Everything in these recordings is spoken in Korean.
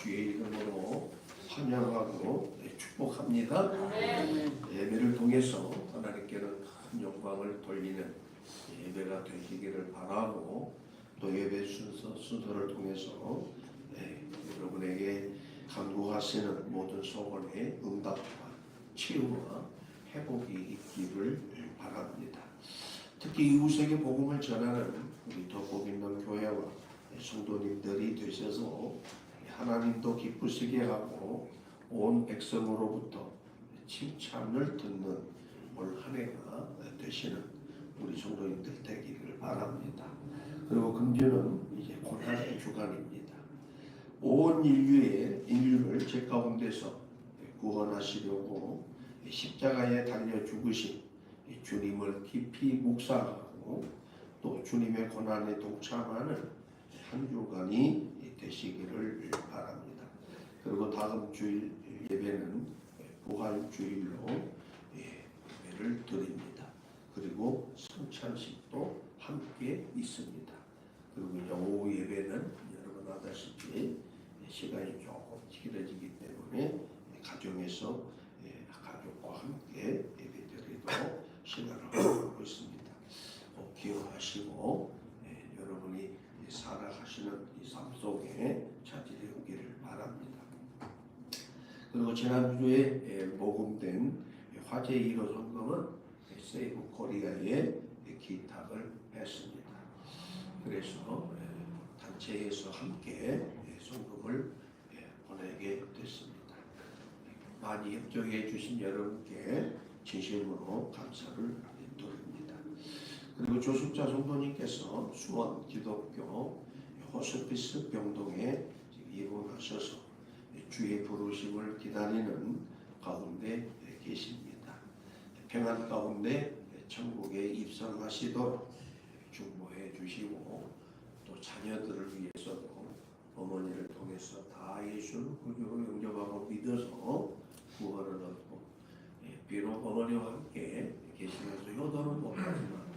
주의 이름으로 환영하고 축복합니다. 예배를 통해서 하나님께는 큰 영광을 돌리는 예배가 되시기를 바라고, 또 예배 순서를 통해서 여러분에게 간구하시는 모든 소원의 응답과 치유와 회복이 있기를 바랍니다. 특히 이웃에게 복음을 전하는 우리 덕복 있는 교회와 성도님들이 되셔서 하나님도 기쁘시게 하고 온 백성으로부터 칭찬을 듣는 올 한 해가 되시는 우리 성도님들 되기를 바랍니다. 그리고 금주는 이제 고난의 주간입니다. 온 인류를 제 가운데서 구원하시려고 십자가에 달려 죽으신 주님을 깊이 묵상하고 또 주님의 고난에 동참하는 한 주간이 되시기를 바랍니다. 그리고 다음 주일 예배는 부활주일로 예배를 드립니다. 그리고 성찬식도 함께 있습니다. 그리고 이제 오후 예배는 여러분 아다시피 시간이 조금 길어지기 때문에 가정에서 가족과 함께 예배드리도록 시간을 확보하고 있습니다. 꼭 기억하시고 여러분이 살아가시는 이 삶 속에 차질해 오기를 바랍니다. 그리고 지난주에 모금된 화재 1호 성금은 세이브 코리아에 기탁을 했습니다. 그래서 단체에서 함께 성금을 보내게 됐습니다. 많이 협조해 주신 여러분께 진심으로 감사를 드립니다. 그리고 조숙자 성도님께서 수원 기독교 호스피스 병동에 입원하셔서 주의 부르심을 기다리는 가운데 계십니다. 평안 가운데 천국에 입성하시도록 중보해 주시고, 또 자녀들을 위해서도 어머니를 통해서 다 예수를 구주로 영접하고 믿어서 구원을 얻고, 비록 어머니와 함께 계시면서 효도는 못하지만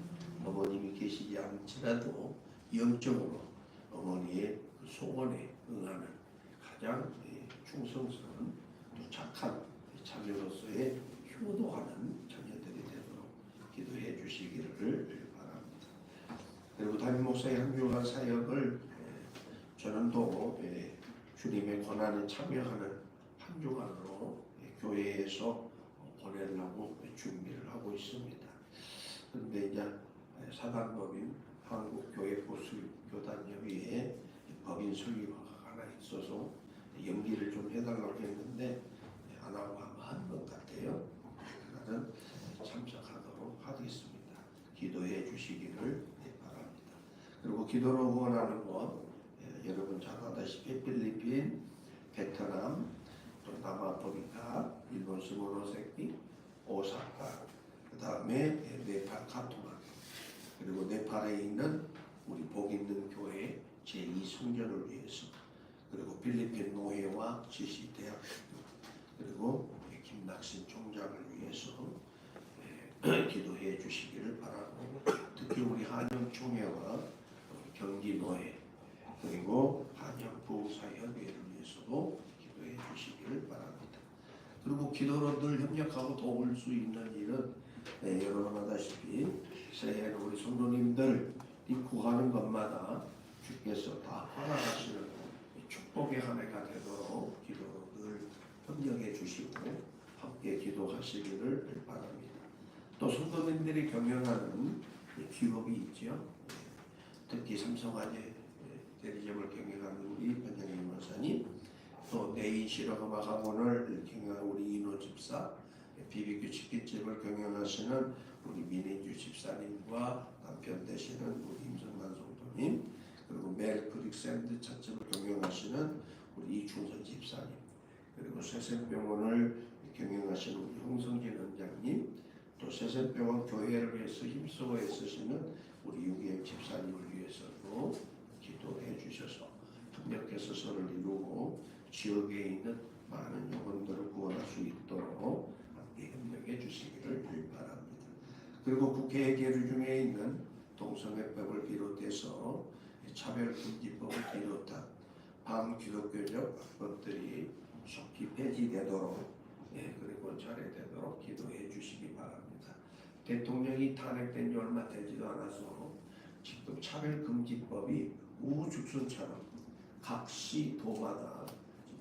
어머님이 계시지 않지라도 영적으로 어머니의 그 소원에 응하는 가장 충성스러운 또 착한 자녀로서의 효도하는 자녀들이 되도록 기도해 주시기를 바랍니다. 그리고 담임 목사의 한 주간 사역을 저는 또 주님의 고난에 참여하는 한 주간으로 교회에서 보내려고 준비를 하고 있습니다. 그런데 이제 사단법인 한국교회보수교단협의회 법인 설립화가 하나 있어서 연기를 좀 해달라고 했는데 안 하고 한 것 같아요. 그날은 참석하도록 하겠습니다. 기도해 주시기를 바랍니다. 그리고 기도로 후원하는 것, 여러분 잘 아다시피 필리핀, 베트남, 또 남아프리카, 일본 스모노세키, 오사카, 그 다음에 네팔 카토만, 그리고 네팔에 있는 우리 복있는 교회 제2성전을 위해서, 그리고 필리핀 노회와 지시대학교, 그리고 김낙신 총장을 위해서 기도해 주시기를 바라고, 특히 우리 한영총회와 경기노회, 그리고 한영부사협의회를 위해서도 기도해 주시기를 바랍니다. 그리고 기도로 늘 협력하고 도울 수 있는 일은 여러분 아다시피 새해에는 우리 성도님들 구하는 것마다 주께서 다 허락하시는 축복의 한 해가 되도록 기도로 늘 협력해 주시고 함께 기도하시기를 바랍니다. 또 성도님들이 경영하는 기업이 있죠. 특히 삼성화재 대리점을 경영하는 우리 변장님 원사님, 또 내인 실업음악 학원을 경영하는 우리 이노 집사, BBQ 치킨집을 경영하시는 우리 민혜주 집사님과 남편 되시는 우리 임성만 성도님, 그리고 멜크릭 샌드 차점을 경영하시는 우리 이충선 집사님, 그리고 세생병원을 경영하시는 우리 홍성진 원장님, 또 세생병원 교회를 위해서 힘쓰고 애쓰시는 우리 유기엠 집사님을 위해서도 기도해 주셔서 협력해서 선을 이루고 지역에 있는 많은 영혼들을 구원할 수 있도록 함께 협력해 주시기를 바랍니다. 그리고 국회 계류 중에 있는 동성애법을 비롯해서 차별금지법을 비롯한 반기독교적 것들이 속히 폐지되도록 그리고 철회되도록 기도해 주시기 바랍니다. 대통령이 탄핵된 지 얼마 되지도 않아서 지금 차별금지법이 우후죽순처럼 각 시도마다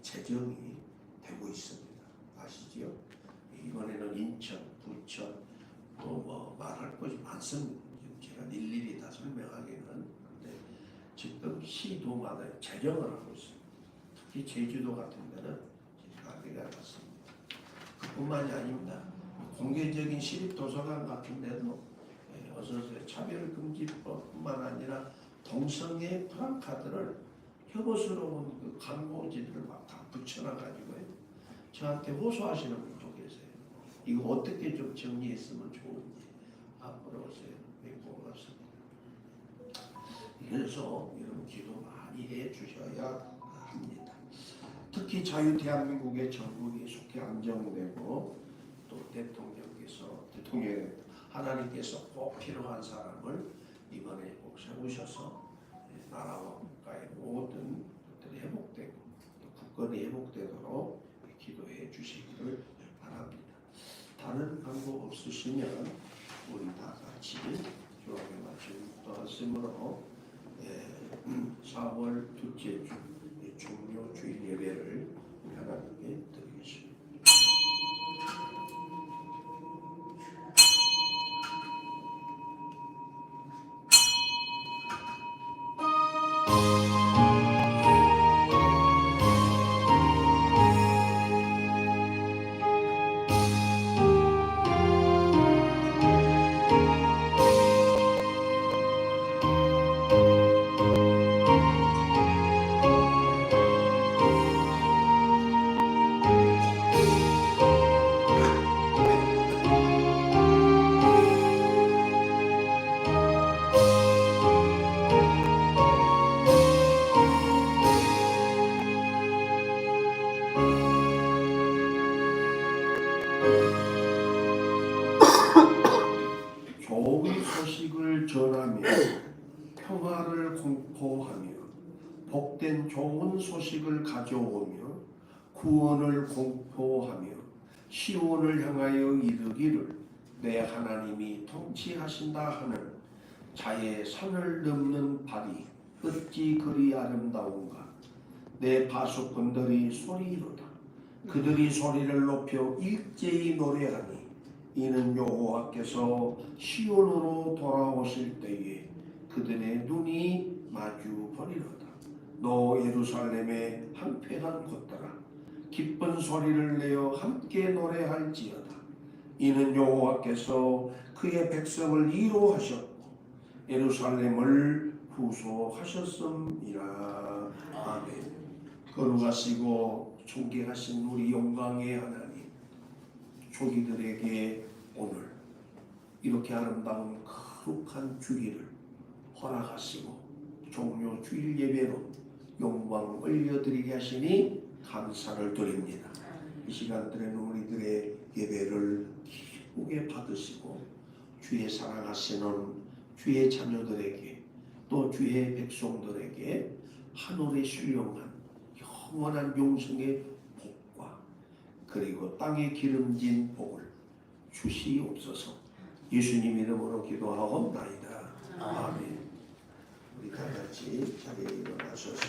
제정이 되고 있습니다. 아시지요? 이번에는 인천, 부천 또 뭐 말할 것이 많습니다. 제가 일일이 다 설명하기는 그런데 지금 시도마다 제정을 하고 있습니다. 특히 제주도 같은 데는 난리가 났습니다. 그뿐만이 아닙니다. 공개적인 시립도서관 같은 데도 어서서 차별금지법뿐만 아니라 동성애 프랑카드를 혐오스러운 그 광고지들을 막 다 붙여놔가지고 저한테 호소하시는 분도 계세요. 이거 어떻게 좀 정리했으면 좋은지 앞으로 오세요. 네, 고맙습니다. 그래서 여러분 기도 많이 해주셔야 합니다. 특히 자유대한민국의 정국이 속히 안정되고 또 대통령이 하나님께서 꼭 필요한 사람을 이번에 꼭 세우셔서 나라와 국가의 모든 것들이 회복되고 국권이 회복되도록 기도해 주시기를 바랍니다. 다른 방법 없으시면 우리 다 같이 조합에 맞춘 기도하심으로 4월 둘째 주 종료 주일 예배를 하나님께 드리겠습니다. 좋은 소식을 전하며 평화를 공포하며 복된 좋은 소식을 가져오며 구원을 공포하며 시온을 향하여 이르기를 내 하나님이 통치하신다 하는 자의 산을 넘는 발이 어찌 그리 아름다운가. 내 바수꾼들이 소리이로다. 그들이 소리를 높여 일제히 노래하니 이는 여호와께서 시온으로 돌아오실 때에 그들의 눈이 마주 보리로다. 너 예루살렘의 황폐한 곳들아 기쁜 소리를 내어 함께 노래할지어다. 이는 여호와께서 그의 백성을 위로하셨고 예루살렘을 구속하셨음이라. 아멘. 거룩하시고 존귀하신 우리 영광의 하나님, 조기들에게 오늘 이렇게 아름다운 거룩한 주일을 허락하시고 종료 주일 예배로 영광 올려드리게 하시니 감사를 드립니다. 이 시간들에는 우리들의 예배를 기쁘게 받으시고 주의 사랑하시는 주의 자녀들에게 또 주의 백성들에게 하늘의 신령한 영원한 용성의 복과 그리고 땅에 기름진 복을 주시옵소서. 예수님 이름으로 기도하옵나이다. 아멘. 우리 다 같이 자리에 일어나셔서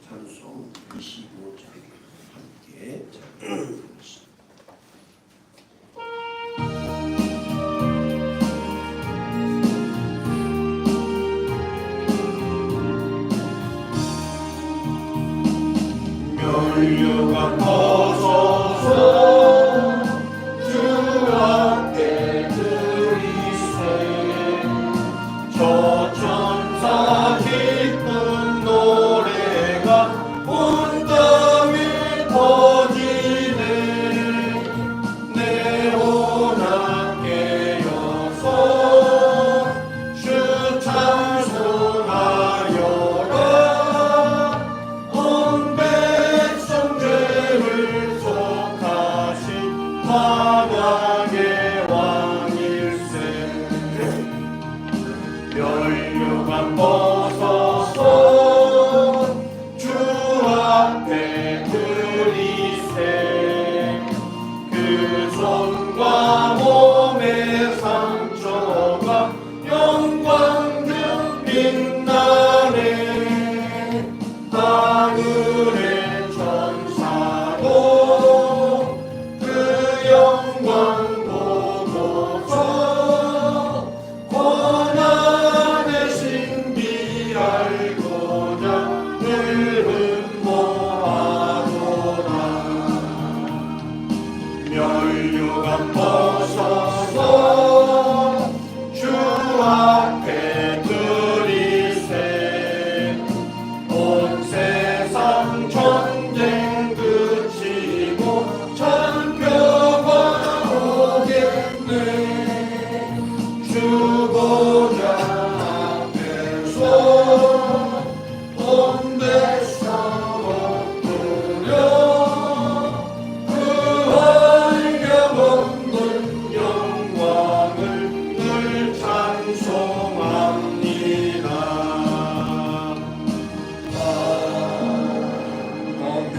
찬송 25장 함께 찬송하겠습니다. 멸류관 벗어서 주 앞에 드리세. 저 천사 기쁜 노래가 온 땅에 퍼지네. 네온 함께 여서 주 찬송하여라. 온 백성 죄를 속하여 하늘의 천사도 그 영광 보고서 고난의 신비 알고자 늘 흠모하도다. 면류관 벗어서 주 앞에 들이세 온 세상 전쟁 그치고 전표가 오겠네. 주보좌 앞에서 온 백성 엎드려 그 활격 없는 영광을 늘 찬송합니다. 아멘.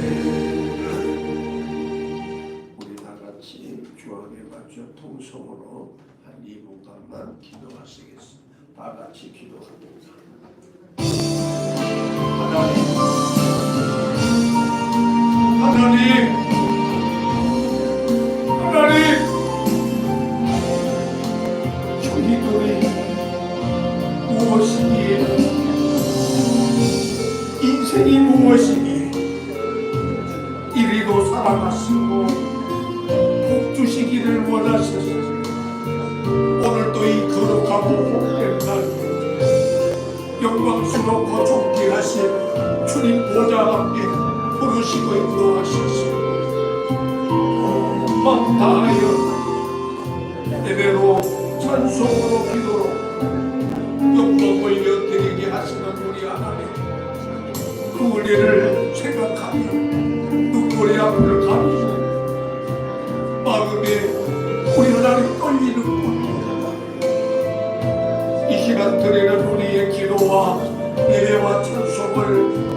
우리 다 같이 주안에 맞춰 통성으로 한 2분간만 기도하시겠습니다. 다 같이 기도합니다. 하나님, 하나님, 저희들이 무엇이기에 인생이 무엇이기에 이리도 살아가시고 복 주시기를 원하셔서 오늘도 이 거룩하고 복된 날 영광스럽고 존귀하신 주님 보좌 앞에 부르시고 인도하셔서 마음 다하여 예배로 찬송으로 기도로 영광을 여드리게 하시는 우리 하나님, 그 은혜를 생각하며 눈물의 앞을 가리며 마음에 우리 하나님 떨리는 이 시간 드리는 우리의 기도와 예배와 찬송을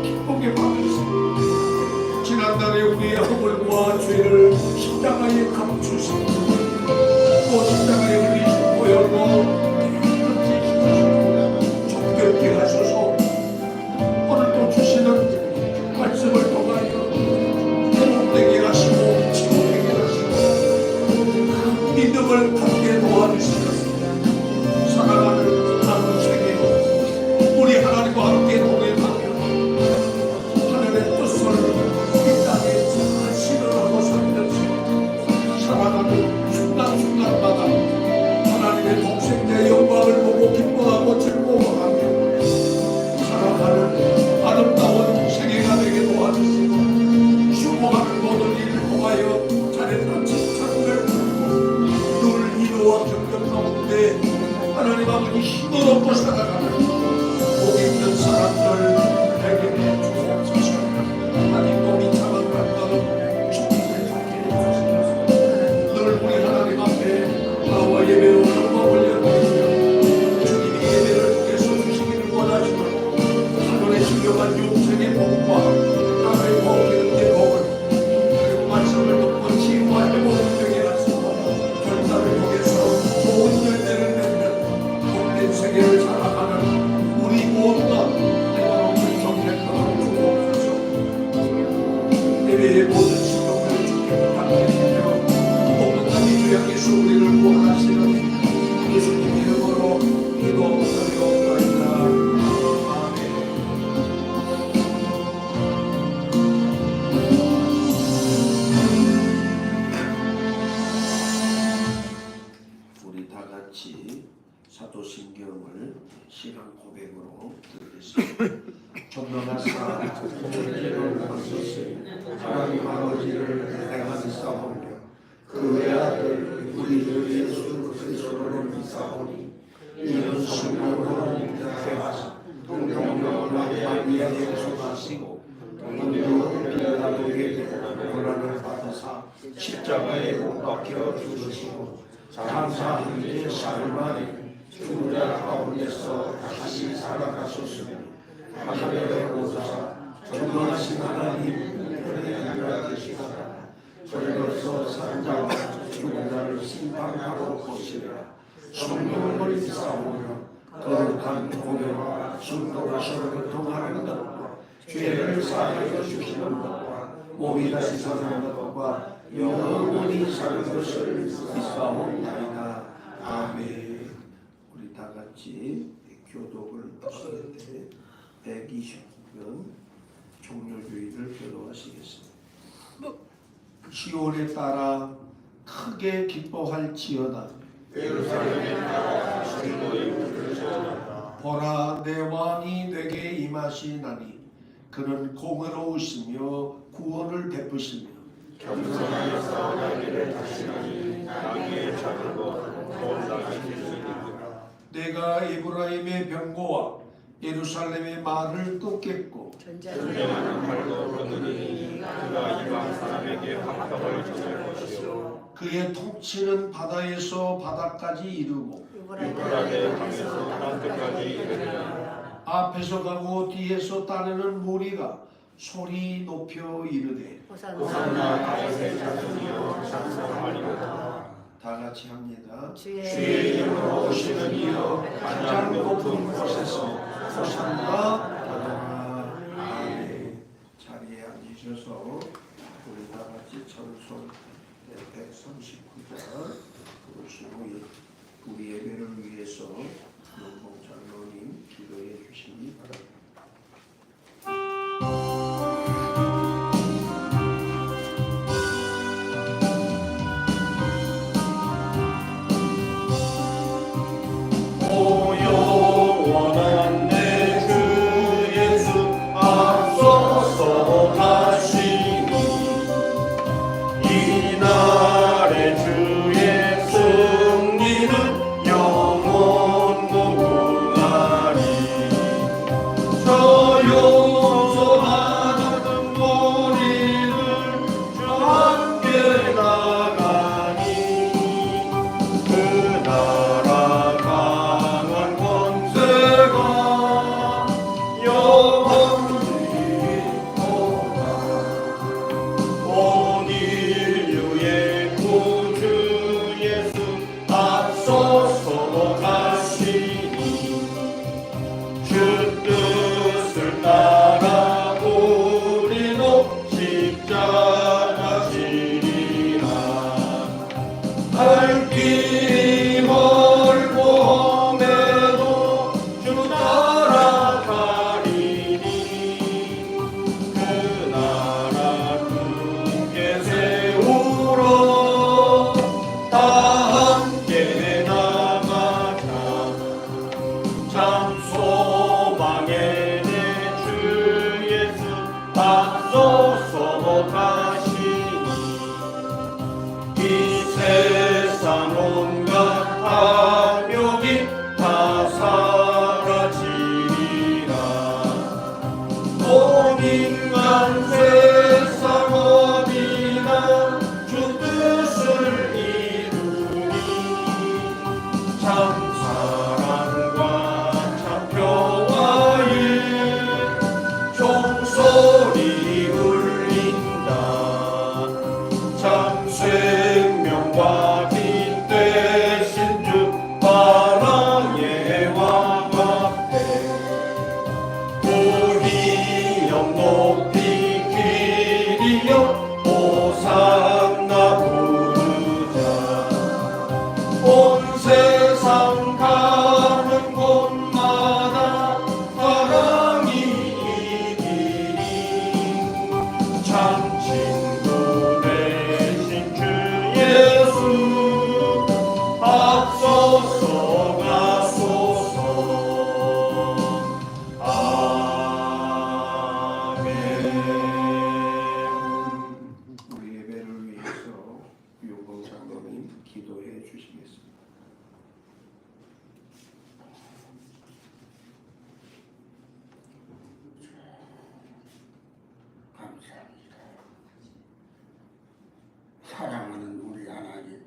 기쁘게 받으시고 지난날에 우리의 허물과 죄를 십자가에 감추시고 또 십자가에 흘리신 보혈로 정결케 하셔서 오늘도 주시는 말씀을 통하여 회복되게 하시고 치유되게 하시고 믿음을 갖게 도와주시면서 살아가는 남은 세계 우리 하나님과 함께 동행하며 하늘의 뜻을 이 땅에 잘 실현하고 살면서 살아가는 순간순간마다 하나님의 독생자의 영광을 보고 기뻐하고 즐거워하며 살아가는 아름다운 세계가 되게 도와주시고 수고하는 모든 일을 통하여 잘했던 칭찬을 받고 늘 위로와 격려 가운데 하나님 아버지 힘을 얻고 살아가는 복 있는 사람들 발견해 주옵소서. 하나님 몸이 작은 것과는 축복을 받게 해주시면서 늘 우리 하나님 앞에 나와 예배로 영광 올려드리며 주님이 예배를 통해서 주시기를 원하시는 하늘의 신령한 용생의 복과 땅의 복 기름의 복을 그리고 말씀을 듣고 치유와 회복을 되게 하시고 결단을 통해서 좋은 열매를 맺는 복된 세계를 살아가는 우리 모두가 내가 없는 정력과 주옵소서. 예배의 모든 신경을 주께 부탁드리며 모든 남이 주양에서 우리를 구원하시는 예수님의 이름으로 기도드리옵나이다. 아멘. 우리 다 같이 사도신경을 신앙 고백으로 드리겠습니다. 전능하사 천지를 만드신 하나님 아버지를 행하사오며 그의 아들 우리 주 예수 그리스도를 믿사오니 이는 성령으로 잉태하사 동정녀와 마리아에게 소나시고 동정녀는 빌라도에게 고난을 받으사 십자가에 못 박혀 죽으시고 장사한 지 사흘 만에 죽은 자 가운데서 다시 살아가셨으며 하늘에 오르사 전능하신 하나님 편에 앉아 계시다가 저리로서 사는 자와 죽은 자를 심판하러 오시리라. 성령을 믿사오며 거룩한 공예와 순도하시는 통하는 것과 죄를 사하여 주시는 것과 몸이 다시 사는 것과 영원히 사는 것을 믿사옵나이다. 아멘. 우리 다 같이 교독을 하시는데 120편 종료주의를 교독하시겠습니다. 시온에 따라 크게 기뻐할지어다. 예루살렘에 따라 진노의 문을 열어라. 보라, 내 왕이 내게 임하시나니 그는 공의로우시며 구원을 베푸시며 겸손하여 싸우나기를 다시나니 땅의 작은 것온 땅의 길이니라. 내가 에브라임의 병고와 예루살렘의 말을 끊겠고 전쟁하는 발도 끊으니 그가 이방 사람에게 화평을 전할 것이요 그의 통치는 바다에서 바다까지 이르고 유브라데 강에서 땅끝까지 이르리라. 앞에서 가고 뒤에서 따르는 무리가 소리 높여 이르되 호산나 다윗의 자손이여 찬송하리로다. 다 같이 합니다. 주의 이름으로 오시는 이여 가장 높은 곳에서 호산나 하노라. 아멘. 자리에 앉으셔서 우리 다 같이 찬송 139장 부르시고 우리 예배를 위해서 용봉 장로님 기도해 주시기 바랍니다. 오 영원한 내 주 예수 앞서서 가시니 이날의 주의 승리는 영원 무궁하리. 저 용서받은 우리를 주 함께 나가니 그 나라 강한 권세가 영원히 있도다. 온 인류의 구주 예수 앞서서 가시니 주 뜻을 따라 우리도 십자가 지리라. 갈 길이 멀고 험해도 주 따라가리니 그 나라 굳게 세우러 다 함께 나가자. 참 소망의 내 주 예수 앞서서 가시니 이 세상 온갖 탐욕이 다 사라지리라. 온 인간 세상 어디나 주 뜻을 이루니 참 사랑과 참 평화의 종소리 울린다. 참 생명과 빛 되신 주 바라의 왕 앞에 우리 영 높이 기리며 호산나 부르자. 온 세상 가는 곳마다 사랑이 이기리. 참 친구 되신 주 예수 앞서서 가소서. 아멘. 우리 예배를 위해서 용봉 장로님 기도해 주시겠습니다. 감사합니다. 사랑하는 우리 하나님,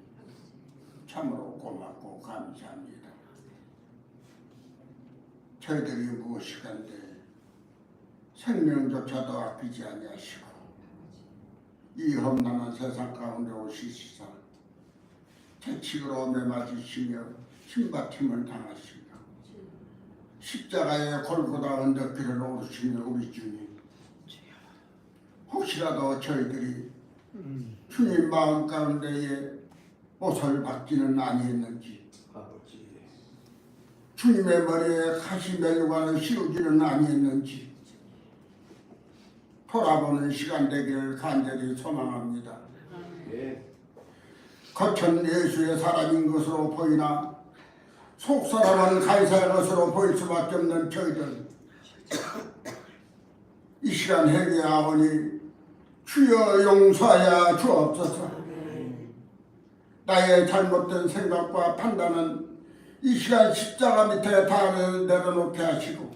참으로 고맙고 감사합니다. 저희들이 무엇이간데 생명조차도 아끼지 아니하시고 이 험난한 세상 가운데 오시시사 채찍으로 매맞으시며 신바침을 당하시며 십자가의 골고다 언덕길을 오르시며 우리 주님 혹시라도 저희들이 주님 마음 가운데에 옷을 받지는 아니했는지, 아버지. 주님의 머리에 가시 멜루관을 씌우지는 아니했는지 돌아보는 시간 되기를 간절히 소망합니다. 예. 겉은 예수의 사람인 것으로 보이나 속사람은 가이사의 것으로 보일 수밖에 없는 저희들, 이 시간 회개하오니 주여 용서하여 주옵소서. 나의 잘못된 생각과 판단은 이 시간 십자가 밑에 다 내려놓게 하시고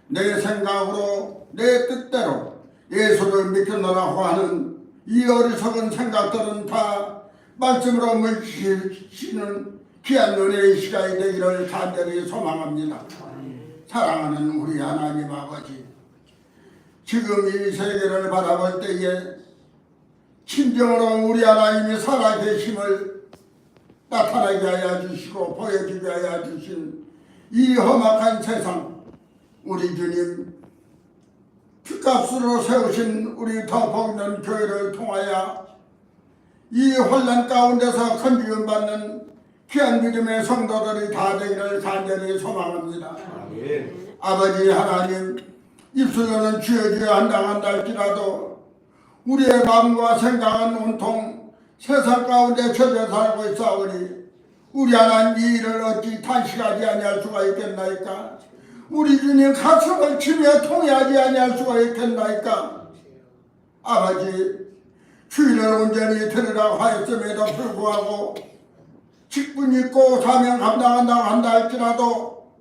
내 생각으로 내 뜻대로 예수를 믿겠노라고 하는 이 어리석은 생각들은 다 말씀으로 물리치시는 귀한 은혜의 시간이 되기를 간절히 소망합니다. 사랑하는 우리 하나님 아버지, 지금 이 세계를 바라볼 때에 진정으로 우리 하나님이 살아계심을 나타나게 하여 주시고 보여주게 하여 주신 이 험악한 세상, 우리 주님 피값으로 세우신 우리 더 복는 교회를 통하여 이 혼란 가운데서 건지움 받는 귀한 믿음의 성도들이 다 되기를 간절히 소망합니다. 아멘. 아버지 하나님, 입술로는 주여 주여 한다 할지라도 우리의 마음과 생각은 온통 세상 가운데 젖어 살고 있사오니 우리 하나님 이 일을 어찌 탄식하지 아니할 수가 있겠나이까? 우리 주님 가슴을 치며 통회하지 아니할 수가 있겠나이까? 아버지, 주의를 온전히 들으라고 하였음에도 불구하고 직분 있고 사명 감당한다고 한다 할지라도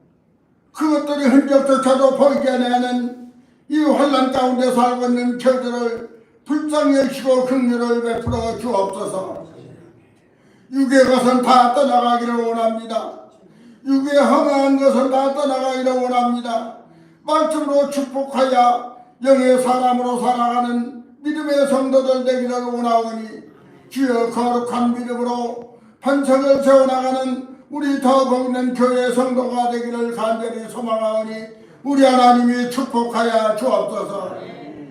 그것들이 흔적조차도 보이지 않는 이 혼란 가운데 살고 있는 저들을 불쌍히 여시고 긍휼을 베풀어 주옵소서. 육의 것은 다 떠나가기를 원합니다. 육의 허망한 것은 다 떠나가기를 원합니다. 말씀으로 축복하여 영의 사람으로 살아가는 믿음의 성도들 되기를 원하오니 주여 거룩한 믿음으로 반석을 세워나가는 우리 더 복는 교회 성도가 되기를 간절히 소망하오니 우리 하나님이 축복하여 주옵소서.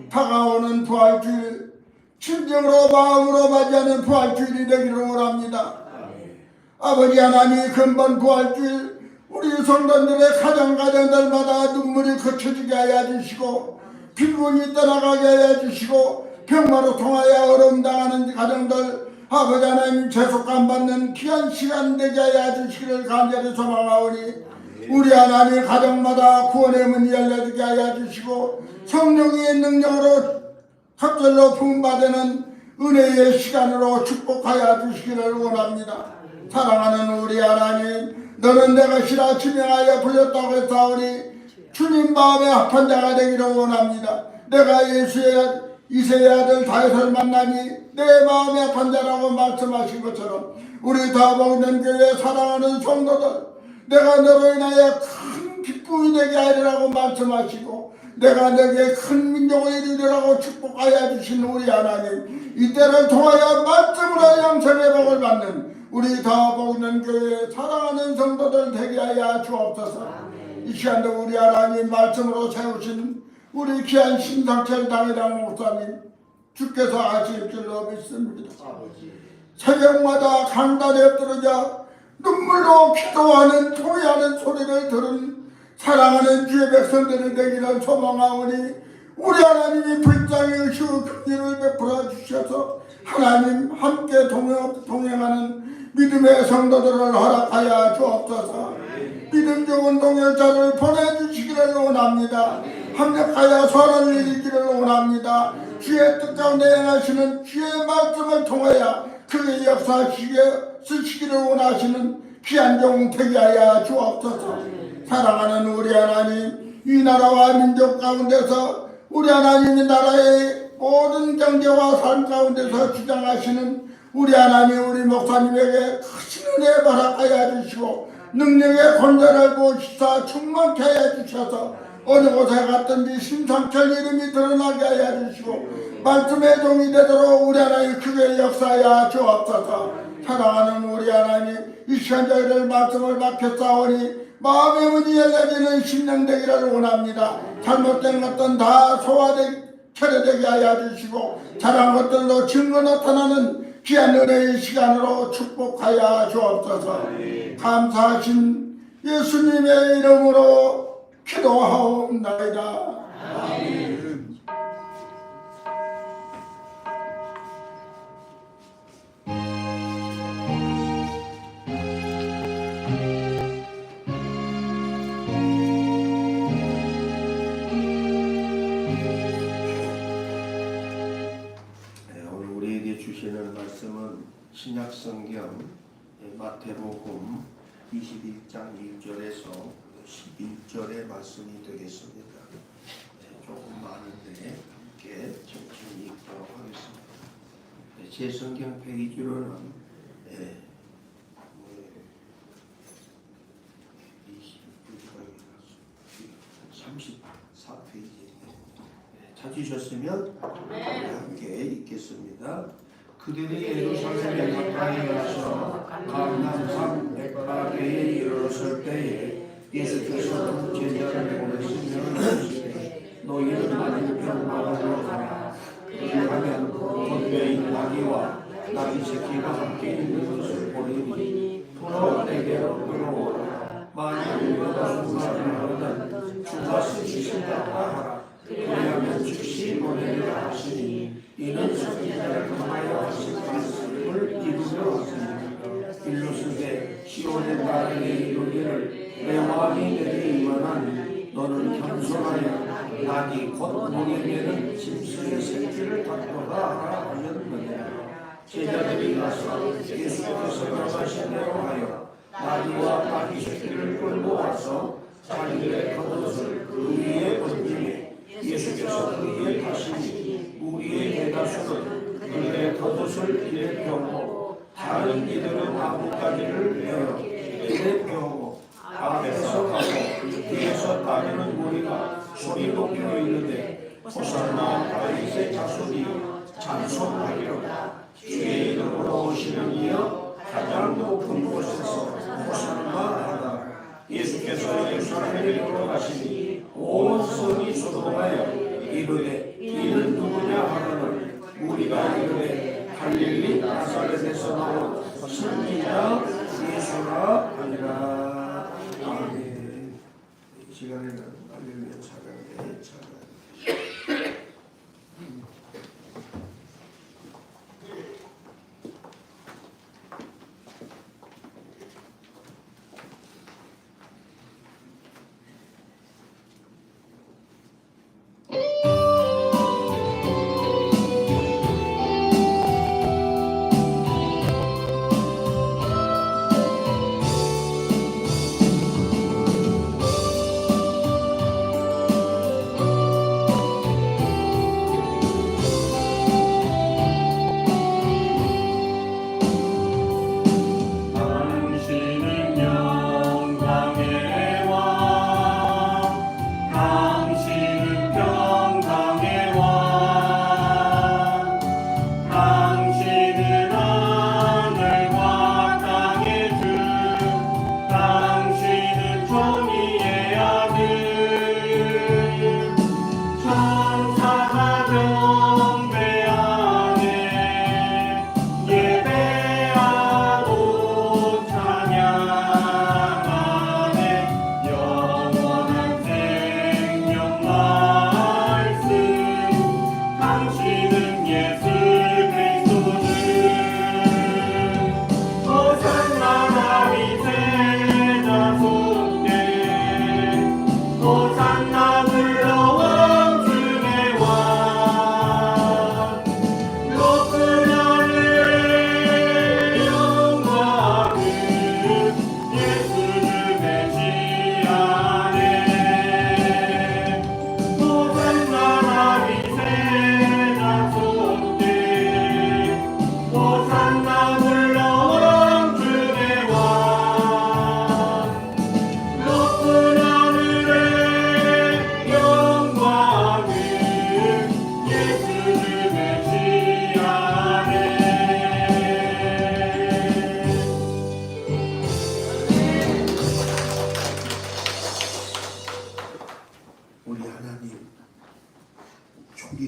다가오는 부활주일, 진정으로 마음으로 맞이하는 부활주일이 되기를 원합니다. 아버지 하나님, 근본 부활주일 우리 성도들의 가정들마다 눈물이 그쳐지게 하여 주시고 빈곤이 떠나가게 하여 주시고 병마로 통하여 어려움 당하는 가정들 아버지 하나님 재속감 받는 귀한 시간 되게 하여 주시기를 간절히 소망하오니 우리 하나님 가정마다 구원의 문이 열려지게 하여 주시고 성령의 능력으로 갑절로 부음받는 은혜의 시간으로 축복하여 주시기를 원합니다. 사랑하는 우리 하나님, 너는 내가 시라 지명하여 불렸다고 했사오니 주님 마음에 합한 자가 되기를 원합니다. 내가 예수의 이세의 아들 다윗을 만나니 내 마음에 합한 자라고 말씀하신 것처럼 우리 다 먹는 교회 사랑하는 성도들, 내가 너로 인하여 큰 기쁨이 되게 하리라고 말씀하시고 내가 너에게 큰 민족을 이루리라고 축복하여 주신 우리 하나님, 이때를 통하여 말씀으로 영생의 복을 받는 우리 다 먹는 교회 사랑하는 성도들 되게 하여 주옵소서. 이 시간도 우리 하나님 말씀으로 세우신 우리 귀한 신상철 당회장 목사님 주께서 아실 줄로 믿습니다. 새벽마다 강단에 엎드러져 눈물로 기도하는 통회하는 소리를 들은 사랑하는 주의 백성들이 되기를 소망하오니 우리 하나님이 불쌍히 여시고 긍휼을 베풀어 주셔서 하나님 함께 동행하는 믿음의 성도들을 허락하여 주옵소서. 믿음 좋은 동역자를 보내주시기를 원합니다. 합력하여 선을 이루기를 원합니다. 주의 뜻 가운데 행하시는 주의 말씀을 통하여 그의 역사하시게 쓰시기를 원하시는 귀한 종 되게 하여 주옵소서. 사랑하는 우리 하나님, 이 나라와 민족 가운데서 우리 하나님의 나라의 모든 경제와 삶 가운데서 주장하시는 우리 하나님, 우리 목사님에게 크신 은혜 허락하여 주시고 능력의 권세를 보시사 충만케 하여 주셔서 어느 곳에 갔든지 신상철 이름이 드러나게 하여 주시고 말씀의 종이 되도록 우리 하나님 크게 역사하여 주옵소서. 사랑하는 우리 하나님, 이 시간 저희를 말씀을 맡겼사오니 마음의 문이 열려지는 심령 되기를 원합니다. 잘못된 것들은 다 소화되게 철회되게 하여 주시고 잘한 것들로 증거 나타나는 귀한 은혜의 시간으로 축복하여 주옵소서. 감사하신 예수님의 이름으로 기도하옵나이다. 오늘 우리에게 주시는 말씀은 신약성경 마태복음 21장 1절에서 11절의 말씀이 되겠습니다. 조금 많은데 함께 천천히 읽도록 하겠습니다. 제 성경 페이지로는 34페이지인데 찾으셨으면 함께 읽겠습니다. 그들이 예루살렘에 가까이 가서 감람산 벳파게에 이르렀을 때에 예수께서 두 제자를 보내시며 이르시되 너희는 많은 병마가로 가라. 그리하면 겉배인 나귀와 나귀 새끼가 함께 있는 것을 보리니 풀어 내게로 끌어오라. 만일 우리가 수고하면 주가 쓰시겠다 하라. 그리하면 즉시 보내리라 하시니 이는 선지자를 통하여 하신 말씀을 이루려 하시니 일러스되 시온의 딸에게 이르기를 내 왕이 내게 임하나니 너는 겸손하여 나귀 곧 목에 매는 짐승의 새끼를 닦아라 하였느니라. 제자들이 가서 예수께서 명하신 대로 하여 나귀와 나귀 새끼를 끌고 와서 자기의 겉옷을 그 위에 얹으니 예수께서 그 위에 타시니 우리의 대다수는 그의 겉옷을 길에 펴고 다른 이들은 나뭇가지를 베어 길에 펴고 앞에서 가고 뒤에서 따르는 무리가 소리 높여 이르되 호산나 다윗의 자손이여 찬송하리로다. 주의 이름으로 오시는 이여 가장 높은 곳에서 호산나 하다. 예수께서 예루살렘에 들어가시니 온 성이 소동하여 이르되 이는 누구냐 하거늘 우리가 이르되 갈릴리 나사렛에서 나온 선지자 예수라 하니라. 아멘. 이 시간에는 할렐루야 찬양대 찬양.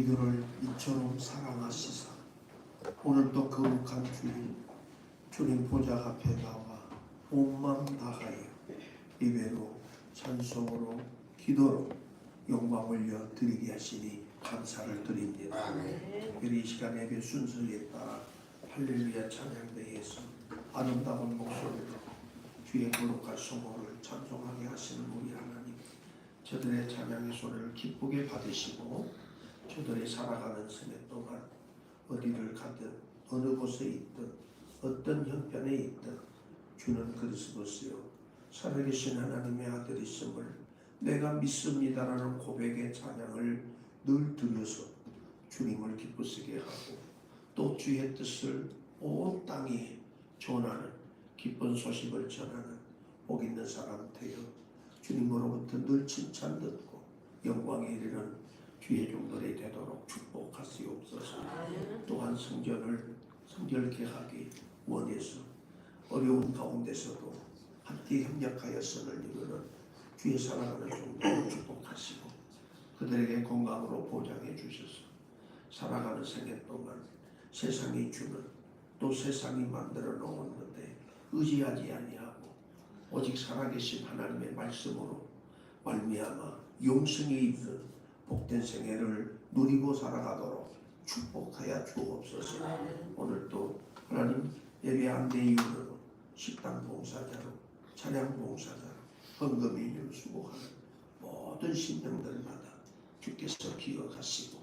우리들을 이처럼 사랑하시사 오늘도 거룩한 주님 보좌 앞에 나와 온 마음 다하여 예배로 찬송으로 기도로 영광 올려 드리게 하시니 감사를 드립니다. 특별히 이 시간 예배 순서에 따라 할렐루야 찬양대에서 아름다운 목소리로 주의 거룩한 성호를 찬송하게 하시는 우리 하나님, 저들의 찬양의 소리를 기쁘게 받으시고 저들이 살아가는 생애 동안 어디를 가든 어느 곳에 있든 어떤 형편에 있든 주는 그리스도시요 살아계신 하나님의 아들이심을 내가 믿습니다라는 고백의 찬양을 늘 드려서 주님을 기쁘시게 하고 또 주의 뜻을 온 땅에 전하는 기쁜 소식을 전하는 복 있는 사람 되어 주님으로부터 늘 칭찬 듣고 영광에 이르는 주의 종들이 되도록 축복하시옵소서. 또한 성전을 성결케 하기 원해서 어려운 가운데서도 함께 협력하여 선을 이루는 주의 사랑하는 종들을 축복하시고 그들에게 건강으로 보장해 주셔서 살아가는 생애 동안 세상이 주는 또 세상이 만들어 놓았는데 의지하지 아니하고 오직 살아계신 하나님의 말씀으로 말미암아 영생에 있는 복된 생애를 누리고 살아가도록 축복하여 주옵소서. 오늘도 하나님 예배 안내 이유로 식당 봉사자로 찬양 봉사자로 헌금 인율 수고하는 모든 신령들마다 주께서 기억하시고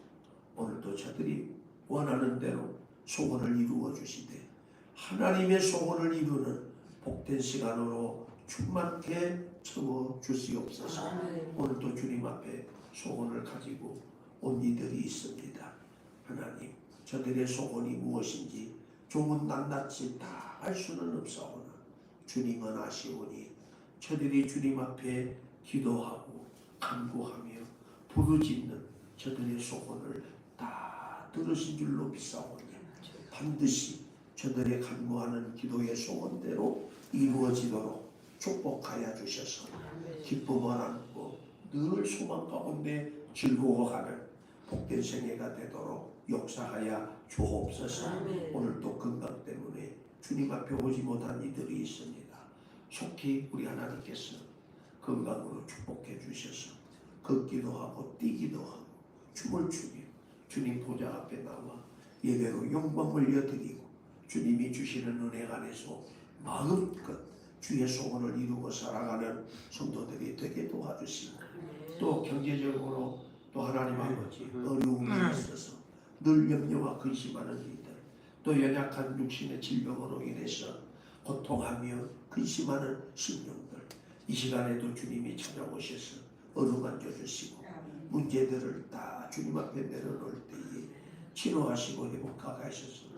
오늘도 저들이 원하는 대로 소원을 이루어 주시되 하나님의 소원을 이루는 복된 시간으로 충만케 채워 주시옵소서. 오늘도 주님 앞에 소원을 가지고 온 이들이 있습니다. 하나님, 저들의 소원이 무엇인지 종은 낱낱이 다 알 수는 없사오나 주님은 아시오니 저들이 주님 앞에 기도하고 간구하며 부르짖는 저들의 소원을 다 들으신 줄로 믿사오니 반드시 저들의 간구하는 기도의 소원대로 이루어지도록 축복하여 주셔서 기쁨을 안고 늘 소망 가운데 즐거워하는 복된 생애가 되도록 역사하여 주옵소서. 오늘도 건강 때문에 주님 앞에 오지 못한 이들이 있습니다. 속히 우리 하나님께서 건강으로 축복해 주셔서 걷기도 하고 뛰기도 하고 춤을 추며 주님 보좌 앞에 나와 예배로 영광 올려드리고 주님이 주시는 은혜 안에서 마음껏 주의 소원을 이루고 살아가는 성도들이 되게 도와주시고 또 경제적으로 또 하나님 아버지 어려움이 있어서 늘 염려와 근심하는 이들 또 연약한 육신의 질병으로 인해서 고통하며 근심하는 심령들 이 시간에도 주님이 찾아오셔서 어루만져 주시고 문제들을 다 주님 앞에 내려놓을 때에 치료하시고 회복하게 하셔서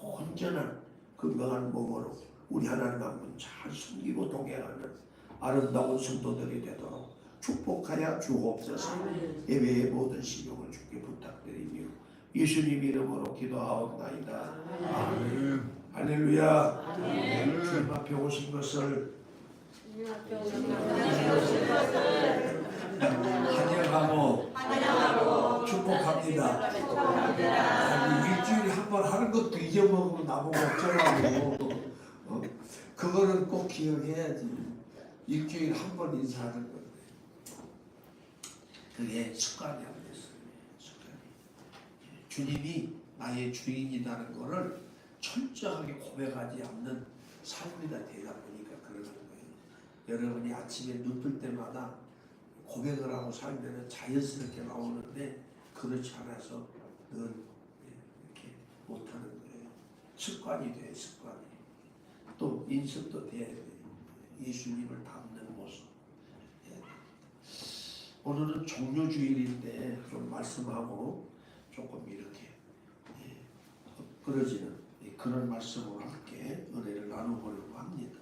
온전한 건강한 몸으로 우리 하나님 한 분 잘 섬기고 동행하는 아름다운 성도들이 되도록 축복하여 주옵소서. 예배의 모든 신용을 주께 부탁드리며 예수님 이름으로 기도하옵나이다. 아멘. 할렐루야. 주님 앞에 오신 것을 환영하고 축복합니다. 아니, 일주일에 한 번 하는 것도 잊어먹으면 나보고 어쩌라고. 그거는 꼭 기억해야지. 일주일에 한 번 인사하는 건데 그게 습관이 안 됐어요. 습관이. 주님이 나의 주인이라는 것을 철저하게 고백하지 않는 삶이다 되다 보니까 그러는 거예요. 여러분이 아침에 눈 뜰 때마다 고백을 하고 살면 자연스럽게 나오는데 그렇지 않아서 늘 이렇게 못하는 거예요. 습관이 돼요. 습관이. 또 인식도 돼야 돼요. 예수님을 닮는 모습. 오늘은 종료주일인데 좀 말씀하고 조금 이렇게 그러지는 그런 말씀으로 함께 은혜를 나누보려고 합니다.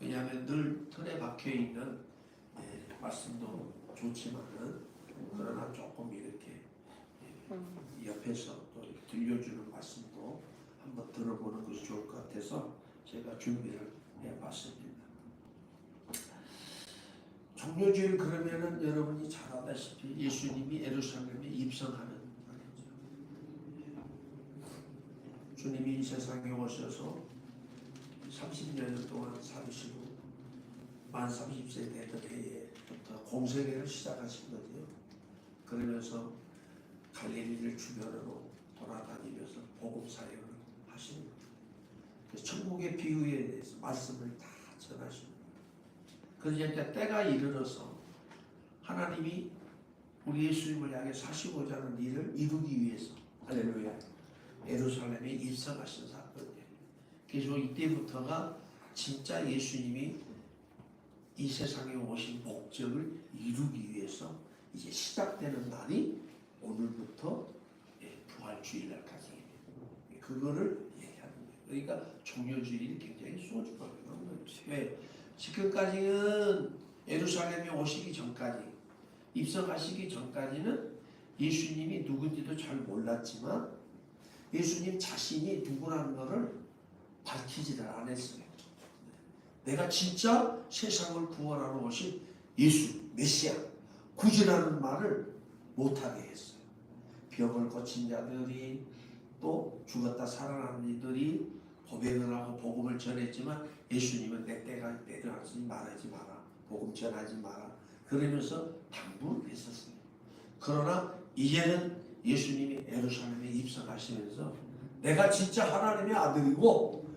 왜냐하면 늘 틀에 박혀 있는 말씀도 좋지만은 그러나 조금 이렇게 옆에서 또 이렇게 들려주는 말씀도 한번 들어보는 것이 좋을 것 같아서 제가 준비를 해봤습니다. 종료주일 그러면은 여러분이 잘 알다시피 예수님이 예루살렘에 입성하는 주님이 이 세상에 오셔서 30년 동안 살으시고 만 30세 되던 해에부터 공생애를 시작하신 거죠. 그러면서 갈릴리를 주변으로 돌아다니면서 복음 사역을 하시는 거죠. 그래서 천국의 비유에 대해서 말씀을 다 전하시는 거예요. 그러니까 때가 이르러서 하나님이 우리 예수님을 향해 사시고자 하는 일을 이루기 위해서 할렐루야 예루살렘에 입성하신 사건이에요. 그래서 이때부터가 진짜 예수님이 이 세상에 오신 목적을 이루기 위해서 이제 시작되는 날이 오늘부터 부활주일날까지 그거를 얘기하는 거예요. 그러니까 종료주일이 굉장히 소중하게 나온 거예요. 왜? 지금까지는 예루살렘에 오시기 전까지 입성하시기 전까지는 예수님이 누군지도 잘 몰랐지만 예수님 자신이 누구라는 것을 밝히지를 않았어요. 내가 진짜 세상을 구원하러 오신 예수, 메시아, 구주라는 말을 못하게 했어요. 병을 고친 자들이 또 죽었다 살아난 이들이 고백을 하고 복음을 전했지만 예수님은 내 때가 내려가지 말하지 마라. 복음 전하지 마라. 그러면서 당부를 했었어요. 그러나 이제는 예수님이 예루살렘에 입성하시면서 내가 진짜 하나님의 아들이고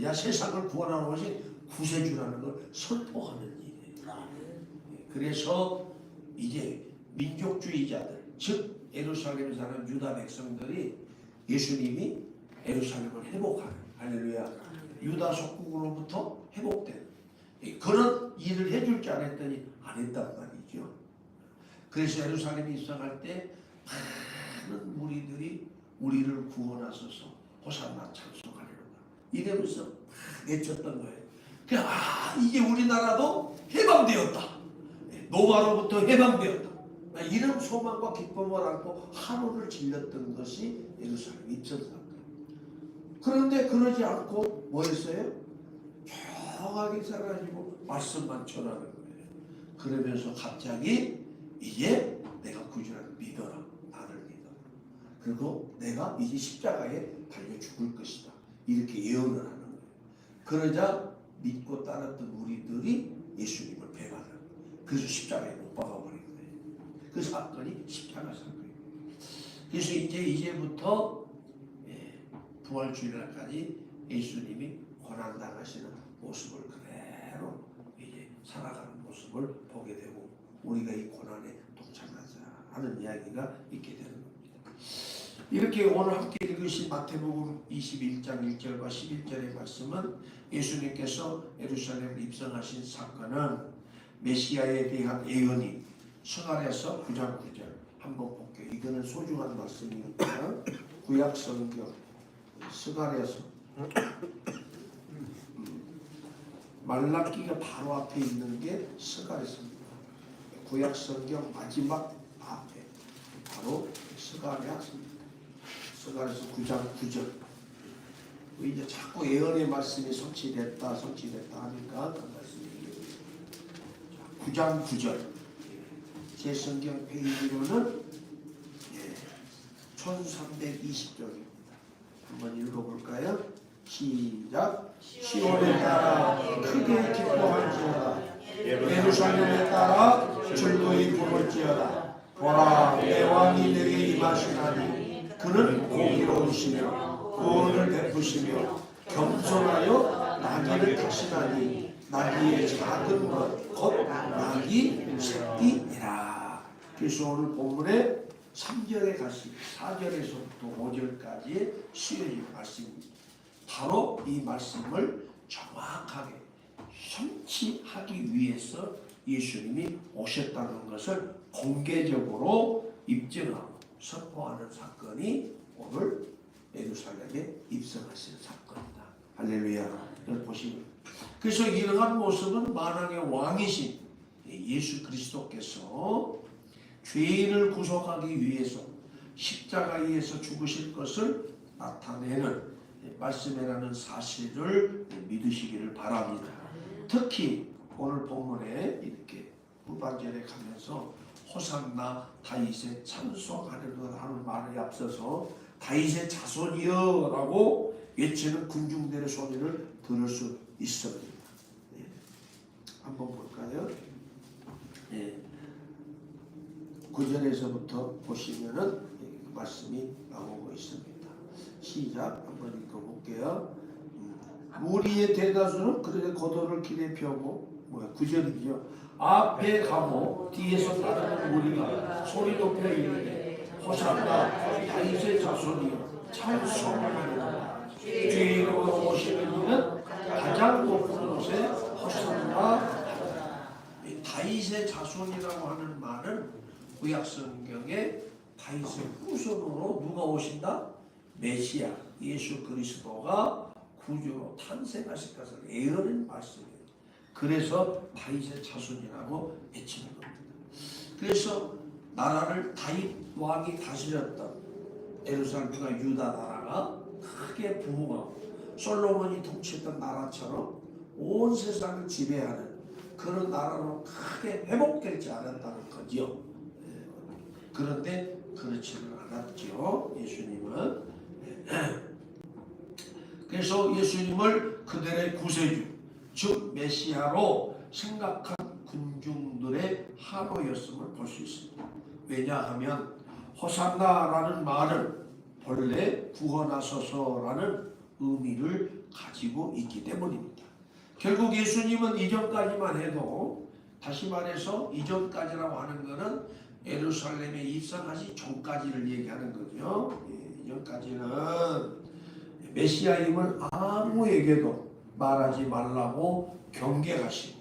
야 세상을 구원하러 오신 구세주라는 걸 선포하는 일이에요. 그래서 이제 민족주의자들 즉 예루살렘에 사는 유다 백성들이 예수님이 예루살렘을 회복하는 할렐루야 유다 속국으로부터 회복되는 그런 일을 해줄 줄 알았더니 안 했단 말이죠. 그래서 예루살렘에 입성할 때 많은 무리들이 우리를 구원하소서 호산나 찬송하리로다 이러면서 외쳤던 거예요. 이제 우리나라도 해방되었다. 노마로부터 해방되었다. 이런 소망과 기쁨을 안고 하루를 질렀던 것이 예루살렘 입성 사건. 그런데 그러지 않고 뭐 했어요? 조용하게 살아가지고 말씀만 전하는 거예요. 그러면서 갑자기 이제 내가 구주를 믿어라. 나를 믿어라. 그리고 내가 이제 십자가에 달려 죽을 것이다. 이렇게 예언을 하는 거예요. 그러자 믿고 따랐던 우리들이 예수님을 배반하는 거예요. 그래서 십자가에 못 박아버린 거예요. 그 사건이 십자가 사건이에요. 그래서 이제부터 부활주일날까지 예수님이 고난당하시는 모습을 그대로 이제 살아가는 모습을 보게 되고 우리가 이 고난에 동참하자 하는 이야기가 있게 되는 겁니다. 이렇게 오늘 함께 읽으신 마태복음 21장 1절과 11절의 말씀은 예수님께서 예루살렘에 입성하신 사건은 메시아에 대한 예언이 서갈에서 9장 9절 한번 볼게요. 이거는 소중한 말씀이니까 구약 성경 서갈에서 말라기가 바로 앞에 있는 게 서갈에서입니다. 구약 성경 마지막 앞에 바로 서갈에 왔습니다. 서갈에서 9장 9절 이제 자꾸 예언의 말씀이 성취됐다 하니까 그 말씀이 9장 9절 제 성경 페이지로는 1320쪽입니다. 한번 읽어볼까요? 시작. 시온에 따라 크게 기뻐할지어다. 예루살렘에 따라 즐거이 부를지어다. 보라 내 왕이 내게 임하시나니 그는 공의로우시며 구원을 베푸시며 겸손하여 나귀를 타시나니 나귀의 작은 것 곧 나귀 새끼니라. 그래서 오늘 본문에 3절에 가시 4절에서부터 5절까지 수요일 말씀입니다. 바로 이 말씀을 정확하게 성취하기 위해서 예수님이 오셨다는 것을 공개적으로 입증하고 선포하는 사건이 오늘 예루살렘에 입성하신 사건이다. 할렐루야. 이걸 보시면 그래서 이러한 모습은 만왕의 왕이신 예수 그리스도께서 죄인을 구속하기 위해서 십자가에서 죽으실 것을 나타내는 말씀이라는 사실을 믿으시기를 바랍니다. 특히 오늘 본문에 이렇게 후반절에 가면서 호산나 다윗의 찬송하려는 하는 말에 앞서서 다윗의 자손이여라고 외치는 군중들의 소리를 들을 수 있습니다. 예. 한번 볼까요? 예. 9절에서부터 보시면은 말씀이 나오고 있습니다. 시작 한번 읽어볼게요. 무리의 대다수는 그들의 겉옷을 길에 펴고 9절이죠. 앞에 가고 뒤에서 따르는 무리가 소리 높여 이르되 호산나 다윗의 자손이여 찬송하리로다. 주의 이름으로 오시는 이는 가장 높은 곳에 호산나. 다윗의 자손이라고 하는 말은 구약성경에 다윗의 후손으로 누가 오신다? 메시아 예수 그리스도가 구주로 탄생하실 것을 예언한 말씀이에요. 그래서 다윗의 자손이라고 외치는 겁니다. 그래서 나라를 다윗 왕이 다스렸던 예루살렘과 유다 나라가 크게 부흥하고 솔로몬이 통치했던 나라처럼 온 세상을 지배하는 그런 나라로 크게 회복되지 않았다는 거죠. 그런데 그렇지는 않았죠. 예수님은. 그래서 예수님을 그들의 구세주 즉 메시아로 생각한 군중들의 하나였음을 볼 수 있습니다. 왜냐하면 호산나라는 말은 본래 구원하소서라는 의미를 가지고 있기 때문입니다. 결국 예수님은 이전까지만 해도 다시 말해서 이전까지라고 하는 것은 예루살렘에 입성하기 전까지를 얘기하는 거죠. 이전까지는 메시아임을 아무에게도 말하지 말라고 경계하시고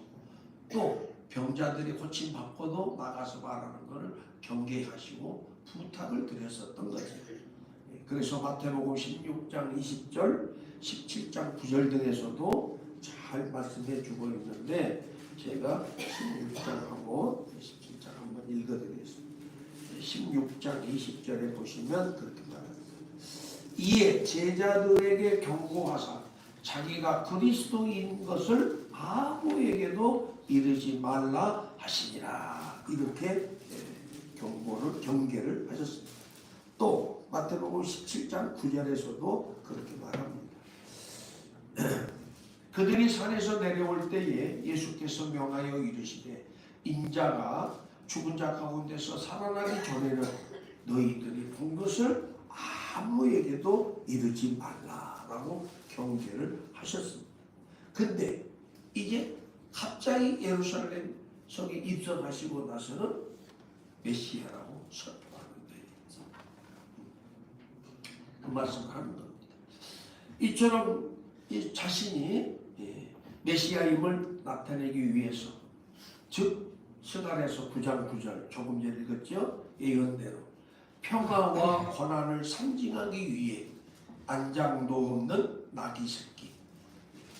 또 병자들이 고침 받고도 나가서 말하는 것을 경계하시고 부탁을 드렸었던 거죠. 그래서 마태복음 16장 20절, 17장 9절 등에서도 잘 말씀해 주고 있는데 제가 16장하고 17장 한번 읽어드리겠습니다. 16장 20절에 보시면 그렇게 말합니다. 이에 제자들에게 경고하사 자기가 그리스도인 것을 아무에게도 이르지 말라 하시니라. 이렇게 경계를 하셨습니다. 또 마태복음 17장 9절에서도 그렇게 말합니다. 그들이 산에서 내려올 때에 예수께서 명하여 이르시되 인자가 죽은 자 가운데서 살아나기 전에는 너희들이 본 것을 아무에게도 이르지 말라라고 경계를 하셨습니다. 근데 이제 갑자기 예루살렘 성에 입성하시고 나서는 메시아라고 선포하는데 그 말씀을 하는 겁니다. 이처럼 자신이 메시아임을 나타내기 위해서 즉 스가랴서 9장 9절 조금 전에 읽었죠? 예언대로 평화와 권한을 상징하기 위해 안장도 없는 나귀 새끼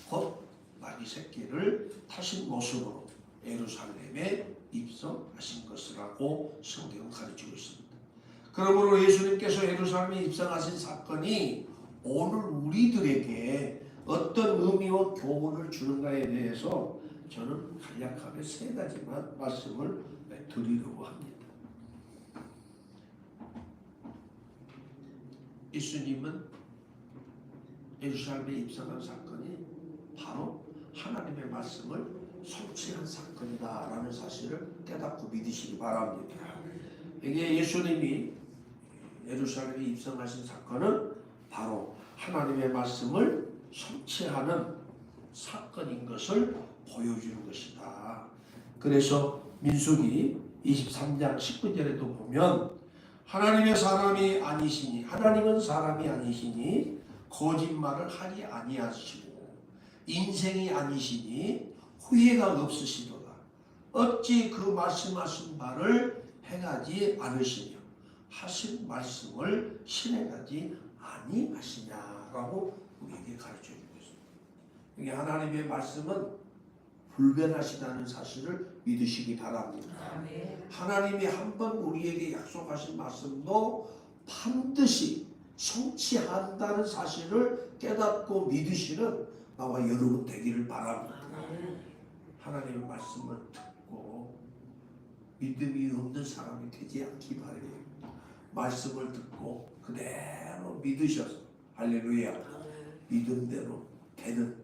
곧 나귀 새끼를 타신 모습으로 예루살렘에 입성하신 것이라고 성경은 가르치고 있습니다. 그러므로 예수님께서 예루살렘에 입성하신 사건이 오늘 우리들에게 어떤 의미와 교훈을 주는가에 대해서 저는 간략하게 세 가지만 말씀을 드리려고 합니다. 예수님은 예루살렘에 입성한 사건이 바로 하나님의 말씀을 성취한 사건이다라는 사실을 깨닫고 믿으시기 바랍니다. 이게 예수님이 예루살렘에 입성하신 사건은 바로 하나님의 말씀을 성취하는 사건인 것을 보여주는 것이다. 그래서 민수기 23장 19절에도 보면 하나님의 사람이 아니시니 하나님은 사람이 아니시니 거짓말을 하지 아니하시고 인생이 아니시니 후회가 없으시도다. 어찌 그 말씀하신 바를 행하지 않으시며 하신 말씀을 실행하지 아니하시냐라고 우리에게 가르쳐주고 있습니다. 이게 하나님의 말씀은 불변하시다는 사실을 믿으시기 바랍니다. 하나님이 한번 우리에게 약속하신 말씀도 반드시 성취한다는 사실을 깨닫고 믿으시는 나와 여러분 되기를 바랍니다. 하나님의 말씀을 듣고 믿음이 없는 사람이 되지 않기 바랍니다. 말씀을 듣고 그대로 믿으셔서 할렐루야 믿음대로 되는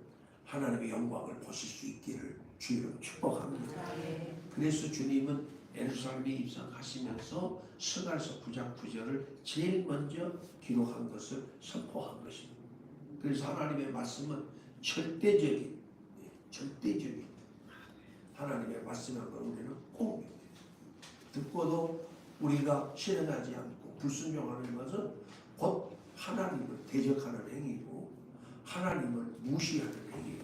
하나님의 영광을 보실 수 있기를 주의로 축복합니다. 그래서 주님은 예루살렘에 입성하시면서 스가랴서 9장 9절을 제일 먼저 기록한 것을 선포한 것입니다. 그래서 하나님의 말씀은 절대적인 하나님의 말씀한 걸 우리는 꼭 믿어요. 듣고도 우리가 실행하지 않고 불순종하는 것은 곧 하나님을 대적하는 행위고 하나님을 무시하는 행위예요.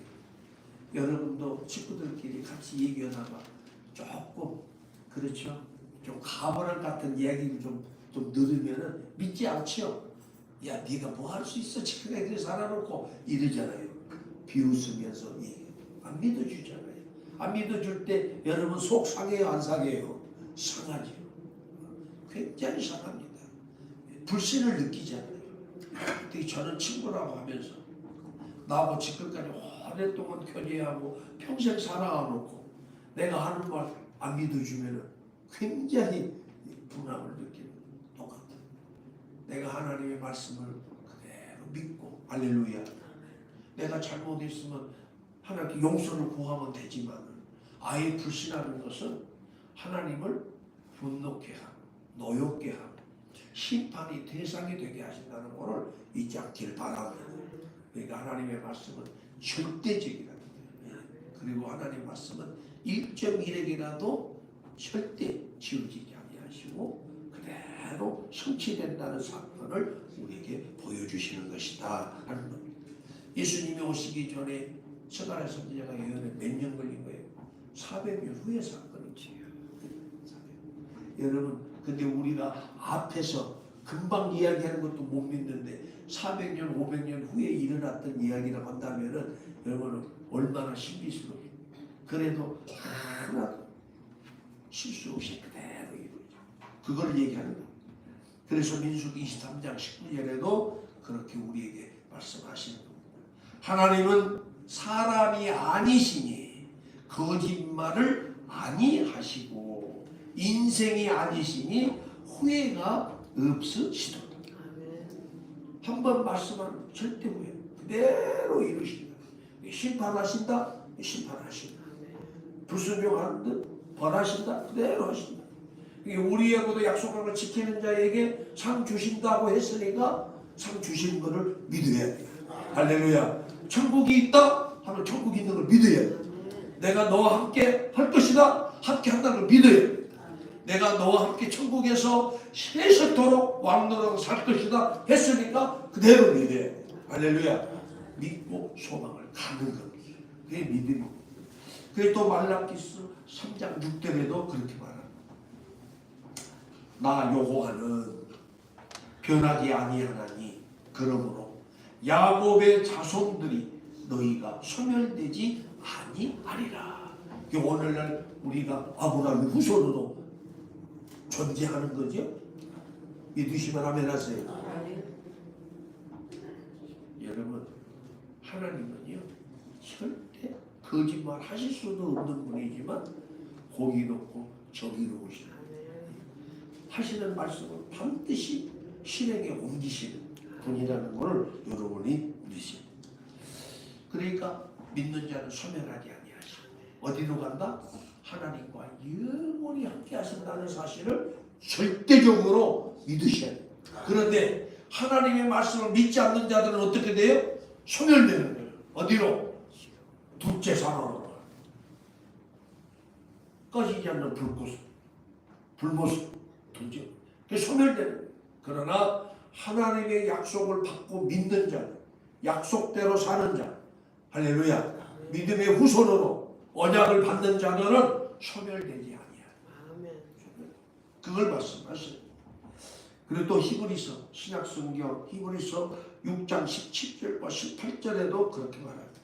여러분도 친구들끼리 같이 얘기하다가 조금 그렇죠? 좀 가버릇 같은 이야기를 좀 들으면은 믿지 않죠? 야, 네가 뭐 할 수 있어? 지금 애들이 살아놓고 이러잖아요. 비웃으면서 안 믿어주잖아요. 안 믿어줄 때 여러분 속 상해요, 안 상해요? 상하죠. 굉장히 상합니다. 불신을 느끼잖아요. 근데 저는 친구라고 하면서 나하고 지금까지 오랫동안 교제하고 평생 살아가놓고 내가 하는 말 안 믿어주면 굉장히 분함을 느끼는 똑같아요. 내가 하나님의 말씀을 그대로 믿고 할렐루야. 내가 잘못했으면 하나님께 용서를 구하면 되지만 아예 불신하는 것은 하나님을 분노케 하고 노엽게 하고 심판이 대상이 되게 하신다는 것을 잊지 않기를 바랍니다. 그러니까 하나님의 말씀은 절대적이라는 거예요. 그리고 하나님의 말씀은 1.1핵이라도 절대 지워지지 아니하시고 그대로 성취된다는 사건을 우리에게 보여주시는 것이다 하는 겁니다. 예수님이 오시기 전에 스가랴 선지자가 예언에 몇 년 걸린 거예요? 400년 후의 사건이지요. 여러분, 근데 우리가 앞에서 금방 이야기하는 것도 못 믿는데 400년, 500년 후에 일어났던 이야기라고 한다면은 여러분은 얼마나 신비스러워요. 그래도 하나도 실수 없이 그대로 이루어져. 그걸 얘기하는 거예요. 그래서 민수기 23장 19절에도 그렇게 우리에게 말씀하시는 겁니다. 하나님은 사람이 아니시니 거짓말을 아니하시고 인생이 아니시니 후회가 없으시도다. 한번 말씀하면 절대 후회 그대로 이루신다. 심판하신다. 심판하신다. 불순종하는 듯 벌하신다. 그대로 하신다. 우리하고도 약속한 걸 지키는 자에게 상 주신다고 했으니까 상 주신 것을 믿어야 돼. 할렐루야. 천국이 있다 하면 천국이 있는 걸 믿어야 돼. 내가 너와 함께 할 것이다. 함께 한다는 걸 믿어야 돼. 내가 너와 함께 천국에서 세세토록 왕노릇 살 것이다 했으니까 그대로 믿어야 돼. 할렐루야. 믿고 소망을 갖는 겁니다. 그게 믿음입니다. 그게 또 말라기서 3장 6절에도 그렇게 말합니다. 나 여호와는 변하지 아니하나니 그러므로 야곱의 자손들이 너희가 소멸되지 아니하리라. 오늘날 우리가 아브라함의 후손으로 존재하는 거죠. 믿으시면 아멘 하세요. 여러분, 하나님은요 절대 거짓말 하실 수도 없는 분이지만 공의롭고 정의로우시는 하시는 말씀을 반드시 실행에 옮기시는 분이라는 것을 여러분이 믿으십니다. 그러니까 믿는 자는 소멸하지 아니하시고 어디로 간다? 하나님과 영원히 함께 하신다는 사실을 절대적으로 믿으셔야 돼요. 그런데 하나님의 말씀을 믿지 않는 자들은 어떻게 돼요? 소멸되는 거예요. 어디로? 둘째 산으로. 꺼지지 않는 불모습 둘째. 소멸되는 거예요. 그러나 하나님의 약속을 받고 믿는 자, 약속대로 사는 자, 할렐루야, 믿음의 후손으로 언약을 받는 자들은 소멸되지 아니야. 그걸 말씀하셔요. 그리고 또 히브리서 신약성경 히브리서 6장 17절과 18절에도 그렇게 말합니다.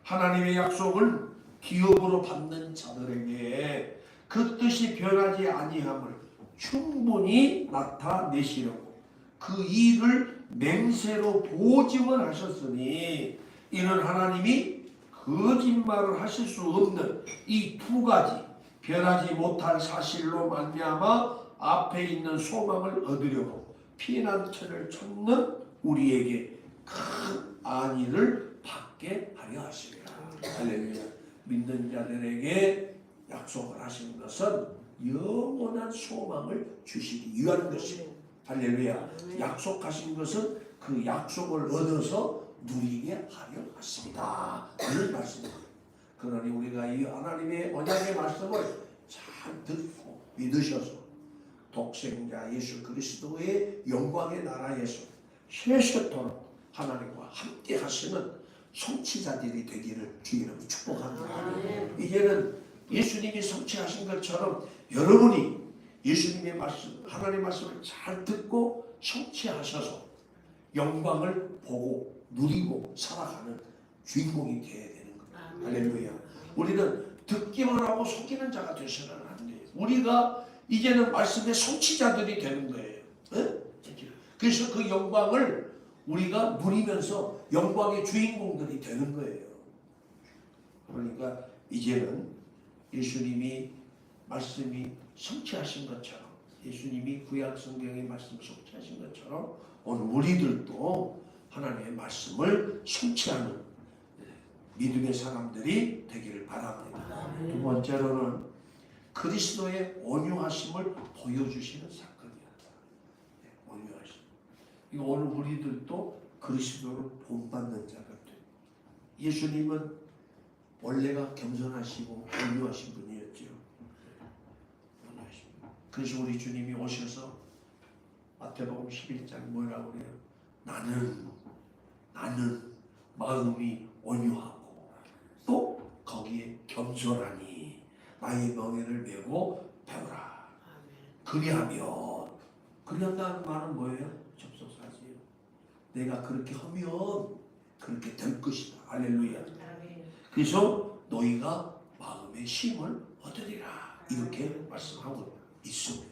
하나님의 약속을 기업으로 받는 자들에게 그 뜻이 변하지 아니함을 충분히 나타내시려고 그 일을 맹세로 보증을 하셨으니 이는 하나님이 거짓말을 하실 수 없는 이 두 가지 변하지 못할 사실로 말미암아 앞에 있는 소망을 얻으려고 피난처를 찾는 우리에게 큰 안위를 받게 하려 하십니다. 할렐루야. 믿는 자들에게 약속을 하신 것은 영원한 소망을 주시기 위한 것입니다. 할렐루야. 약속하신 것은 그 약속을 얻어서 누리게 하려 하십니다. 이런 말씀입니다. 그러니 우리가 이 하나님의 언약의 말씀을 잘 듣고 믿으셔서 독생자 예수 그리스도의 영광의 나라에서 세세토록 하나님과 함께 하시는 성취자들이 되기를 주의 이름으로 축복합니다. 이제는 예수님이 성취하신 것처럼 여러분이 예수님의 말씀, 하나님의 말씀을 잘 듣고 성취하셔서 영광을 보고 누리고 살아가는 주인공이 되어야 되는 겁니다. 할렐루야. 우리는 듣기만 하고 속이는 자가 되서는 안 돼요. 우리가 이제는 말씀의 성취자들이 되는 거예요. 그래서 그 영광을 우리가 누리면서 영광의 주인공들이 되는 거예요. 그러니까 이제는 예수님이 말씀이 성취하신 것처럼, 예수님이 구약 성경의 말씀을 성취하신 것처럼 오늘 우리들도 하나님의 말씀을 성취하는 믿음의 사람들이 되기를 바랍니다. 두 번째로는 그리스도의 온유하심을 보여주시는 사건이었다. 온유하심. 이거 오늘 우리들도 그리스도를 본받는 자가 돼. 예수님은 원래가 겸손하시고 온유하신 분이었죠. 그래서 우리 주님이 오셔서 마태복음 11장 뭐라고 그래요? 나는 마음이 온유하고 또 거기에 겸손하니 나의 멍에를 메고 배우라. 그리한다는 말은 뭐예요? 접속사지요. 내가 그렇게 하면 그렇게 될 것이다. 할렐루야. 그래서 너희가 마음의 힘을 얻으리라. 이렇게 말씀하고 있습니다.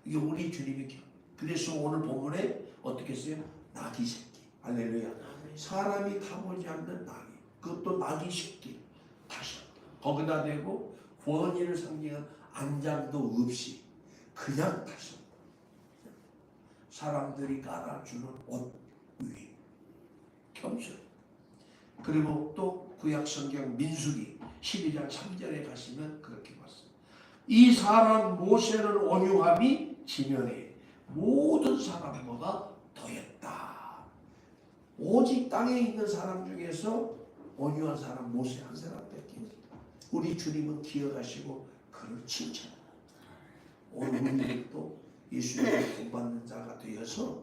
이게 우리 주님이 그래서 오늘 본문에 어떻게 써요? 나귀 새끼. 할렐루야. 사람이 타보지 않는 나귀. 그것도 나귀 새끼. 다시 거기다 대고 권위를 상징한 안장도 없이 그냥 다시 사람들이 깔아주는 옷 위에 겸손. 그리고 또 구약성경 민수기 12장 3절에 가시면 그렇게 봤습니다. 이 사람 모세는 온유함이 지면에 모든 사람보다 더했다. 오직 땅에 있는 사람 중에서 온유한 사람 모세 한 사람밖에 없다. 우리 주님은 기억하시고 그를 칭찬합니다. 오늘 우리도 예수님을 본받는 자가 되어서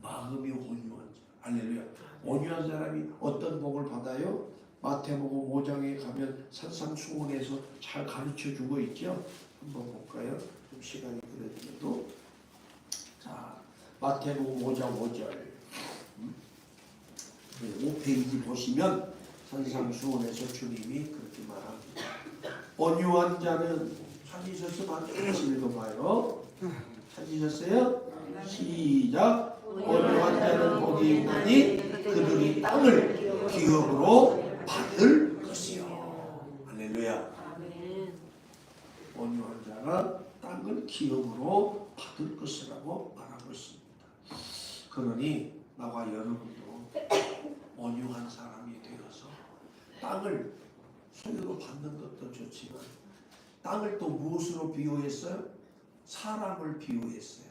마음이 온유한 자. 할렐루야. 온유한 사람이 어떤 복을 받아요? 마태복음 5장에 가면 산상수훈에서 잘 가르쳐 주고 있죠. 한번 볼까요? 좀 시간이 그래도 자 마태복음 5장 5절 5페이지 보시면 산상수훈에서 주님이 그렇게 말합니다. 온유한 자는 찾으셨으면 같이 읽어봐요. 찾으셨어요? 시작. 온유한 자는 복이 있나니 그들이 땅을 기업으로 받을 것이요. 할렐루야. 온유한 자가 땅을 기업으로 받을 것이라고 말하고 있습니다. 그러니 나와 여러분도 온유한 사람이 되어서 땅을 소유로 받는 것도 좋지만 땅을 또 무엇으로 비유했어요? 사람을 비유했어요.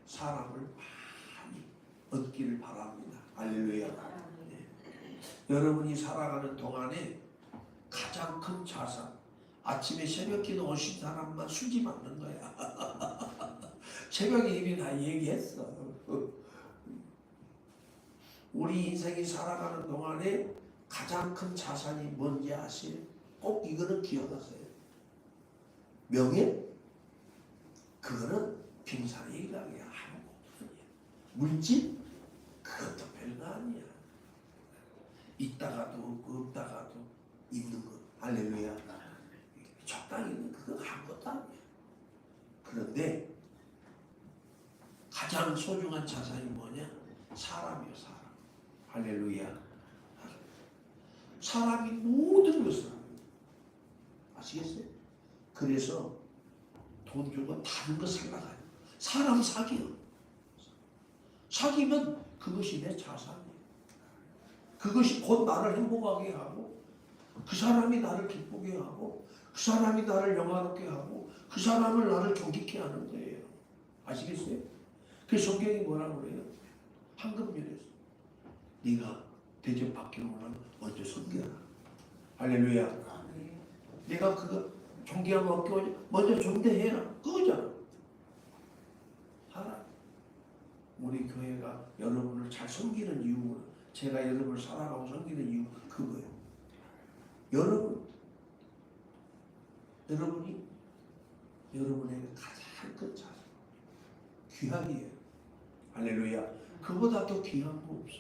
사람을 많이 얻기를 바랍니다. 할렐루야. 네. 여러분이 살아가는 동안에 가장 큰 자산, 아침에 새벽기도 오신 사람만 수지 받는 거야. 새벽에 이미 다 얘기했어. 우리 인생이 살아가는 동안에 가장 큰 자산이 뭔지 아세요? 꼭 이거는 기억하세요. 명예? 그거는 빙산의 일각이야. 아무것도 아니야. 물질? 그것도 별거 아니야. 있다가도 없고 없다가도 있는 것. 할렐루야. 적당히 있는 그거 아무것도 아니야. 그런데 가장 소중한 자산이 뭐냐? 사람이요. 사람. 할렐루야. 사람이 모든 것을 합니다. 아시겠어요? 그래서 돈 주고 다른 거 살라가요. 사람 사기요. 사기면 그것이 내 자산이에요. 그것이 곧 나를 행복하게 하고 그 사람이 나를 기쁘게 하고 그 사람이 나를 영화롭게 하고 그 사람을 나를 존귀케 하는 거예요. 아시겠어요? 그래서 성경이 뭐라고 그래요? 황금률에서 네가 대접받기를 원하면 먼저 섬겨라. 할렐루야. 내가 그거 존귀하면 얻기 먼저 존대해라. 그거잖아. 하나. 우리 교회가 여러분을 잘 섬기는 이유는 제가 여러분을 사랑하고 섬기는 이유 그거예요. 여러분이 여러분에게 가장 큰 자산 귀하기예요. 할렐루야. 그보다 더 귀한 거 없어.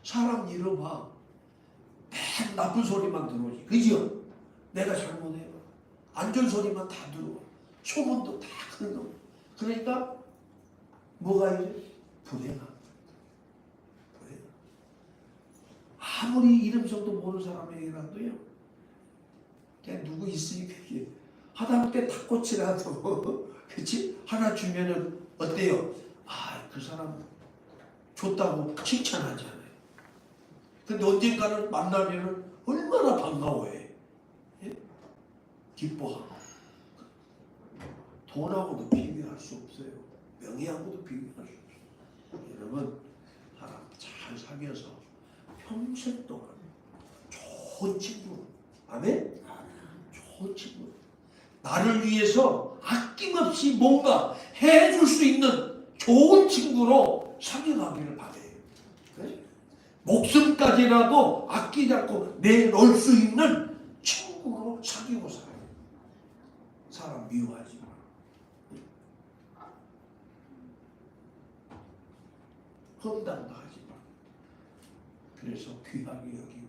사람 잃어봐. 맨 나쁜 소리만 들어오지. 그죠? 내가 잘못해봐. 안 좋은 소리만 다 들어와. 소문도 다 그런 거. 그러니까 뭐가 이래? 불행함. 아무리 이름성도 모르는 사람에게라도요. 그냥 누구 있으니까 이게 하다못해 닭꼬치라도 그치? 하나 주면은 어때요? 아, 그 사람 줬다고 칭찬하잖아요. 근데 언젠가는 만나면은 얼마나 반가워해. 예? 기뻐하고. 돈하고도 비교할 수 없어요. 명예하고도 비교할 수 없어요. 여러분, 사람 잘 사귀어서 평생 동안 좋은 친구. 아멘? 좋은 친구. 나를 위해서 아낌없이 뭔가 해줄 수 있는 좋은 친구로 사귀어가기를 바래요. 그래? 목숨까지라도 아끼지 않고 내놓을 수 있는 친구로 사귀고 살아요. 사람 미워하지 마. 험담도 하지 마. 그래서 귀하게 여기고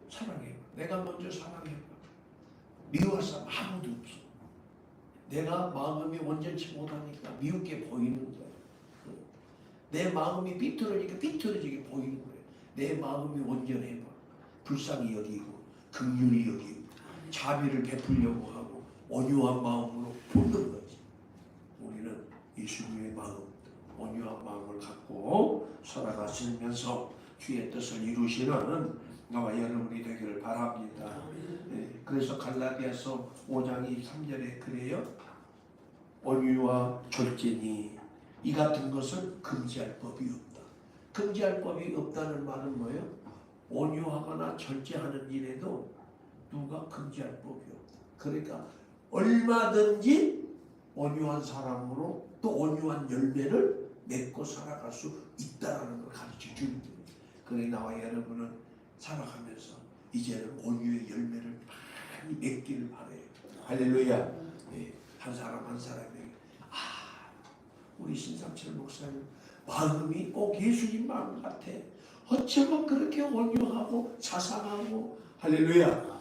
사랑해봐. 내가 먼저 사랑해봐. 미워할 사람 아무도 없어. 내가 마음이 온전치 못하니까 미웃게 보이는 거야. 내 마음이 삐뚤어지니까 삐뚤어지게 보이는 거야. 내 마음이 온전해봐. 불쌍히 여기고 긍휼히 여기고 자비를 베풀려고 하고 온유한 마음으로 보는 거지. 우리는 예수님의 마음, 온유한 마음을 갖고 살아가시면서 주의 뜻을 이루시는 나와 여러분이 되기를 바랍니다. 네, 그래서 갈라디아서 5장 23절에 그래요. 온유와 절제니 이 같은 것을 금지할 법이 없다. 금지할 법이 없다는 말은 뭐예요? 온유하거나 절제하는 일에도 누가 금지할 법이 없다. 그러니까 얼마든지 온유한 사람으로 또 온유한 열매를 맺고 살아갈 수 있다는 걸 가르쳐 주는 거예요. 그래 나와 여러분은 살아가면서 이제는 온유의 열매를 많이 맺기를 바라요. 할렐루야. 네, 한 사람 한 사람에게 우리 신삼철 목사님 마음이 꼭 예수님 마음 같아. 어쩌면 그렇게 온유하고 자상하고 할렐루야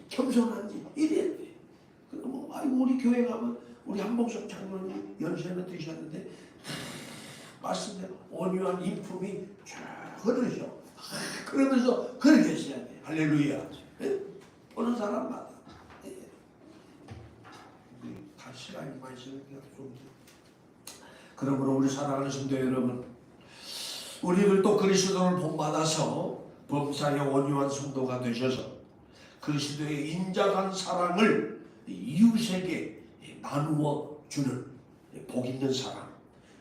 겸손한지 이래. 그리고 우리 교회 가면 우리 한봉석 장로님 연세는 드셨는데 말씀대로 온유한 인품이 쫙 흐르셔. 그러면서 그렇게 하셔야 돼. 할렐루야. 네? 보는 사람마다. 네. 다 시간이 많이 쓰니까 좀. 그러므로 우리 사랑하는 성도 여러분, 우리를 또 그리스도를 본받아서 범사에 온유한 성도가 되셔서 그리스도의 인자한 사랑을 이웃에게 나누어 주는 복 있는 사람.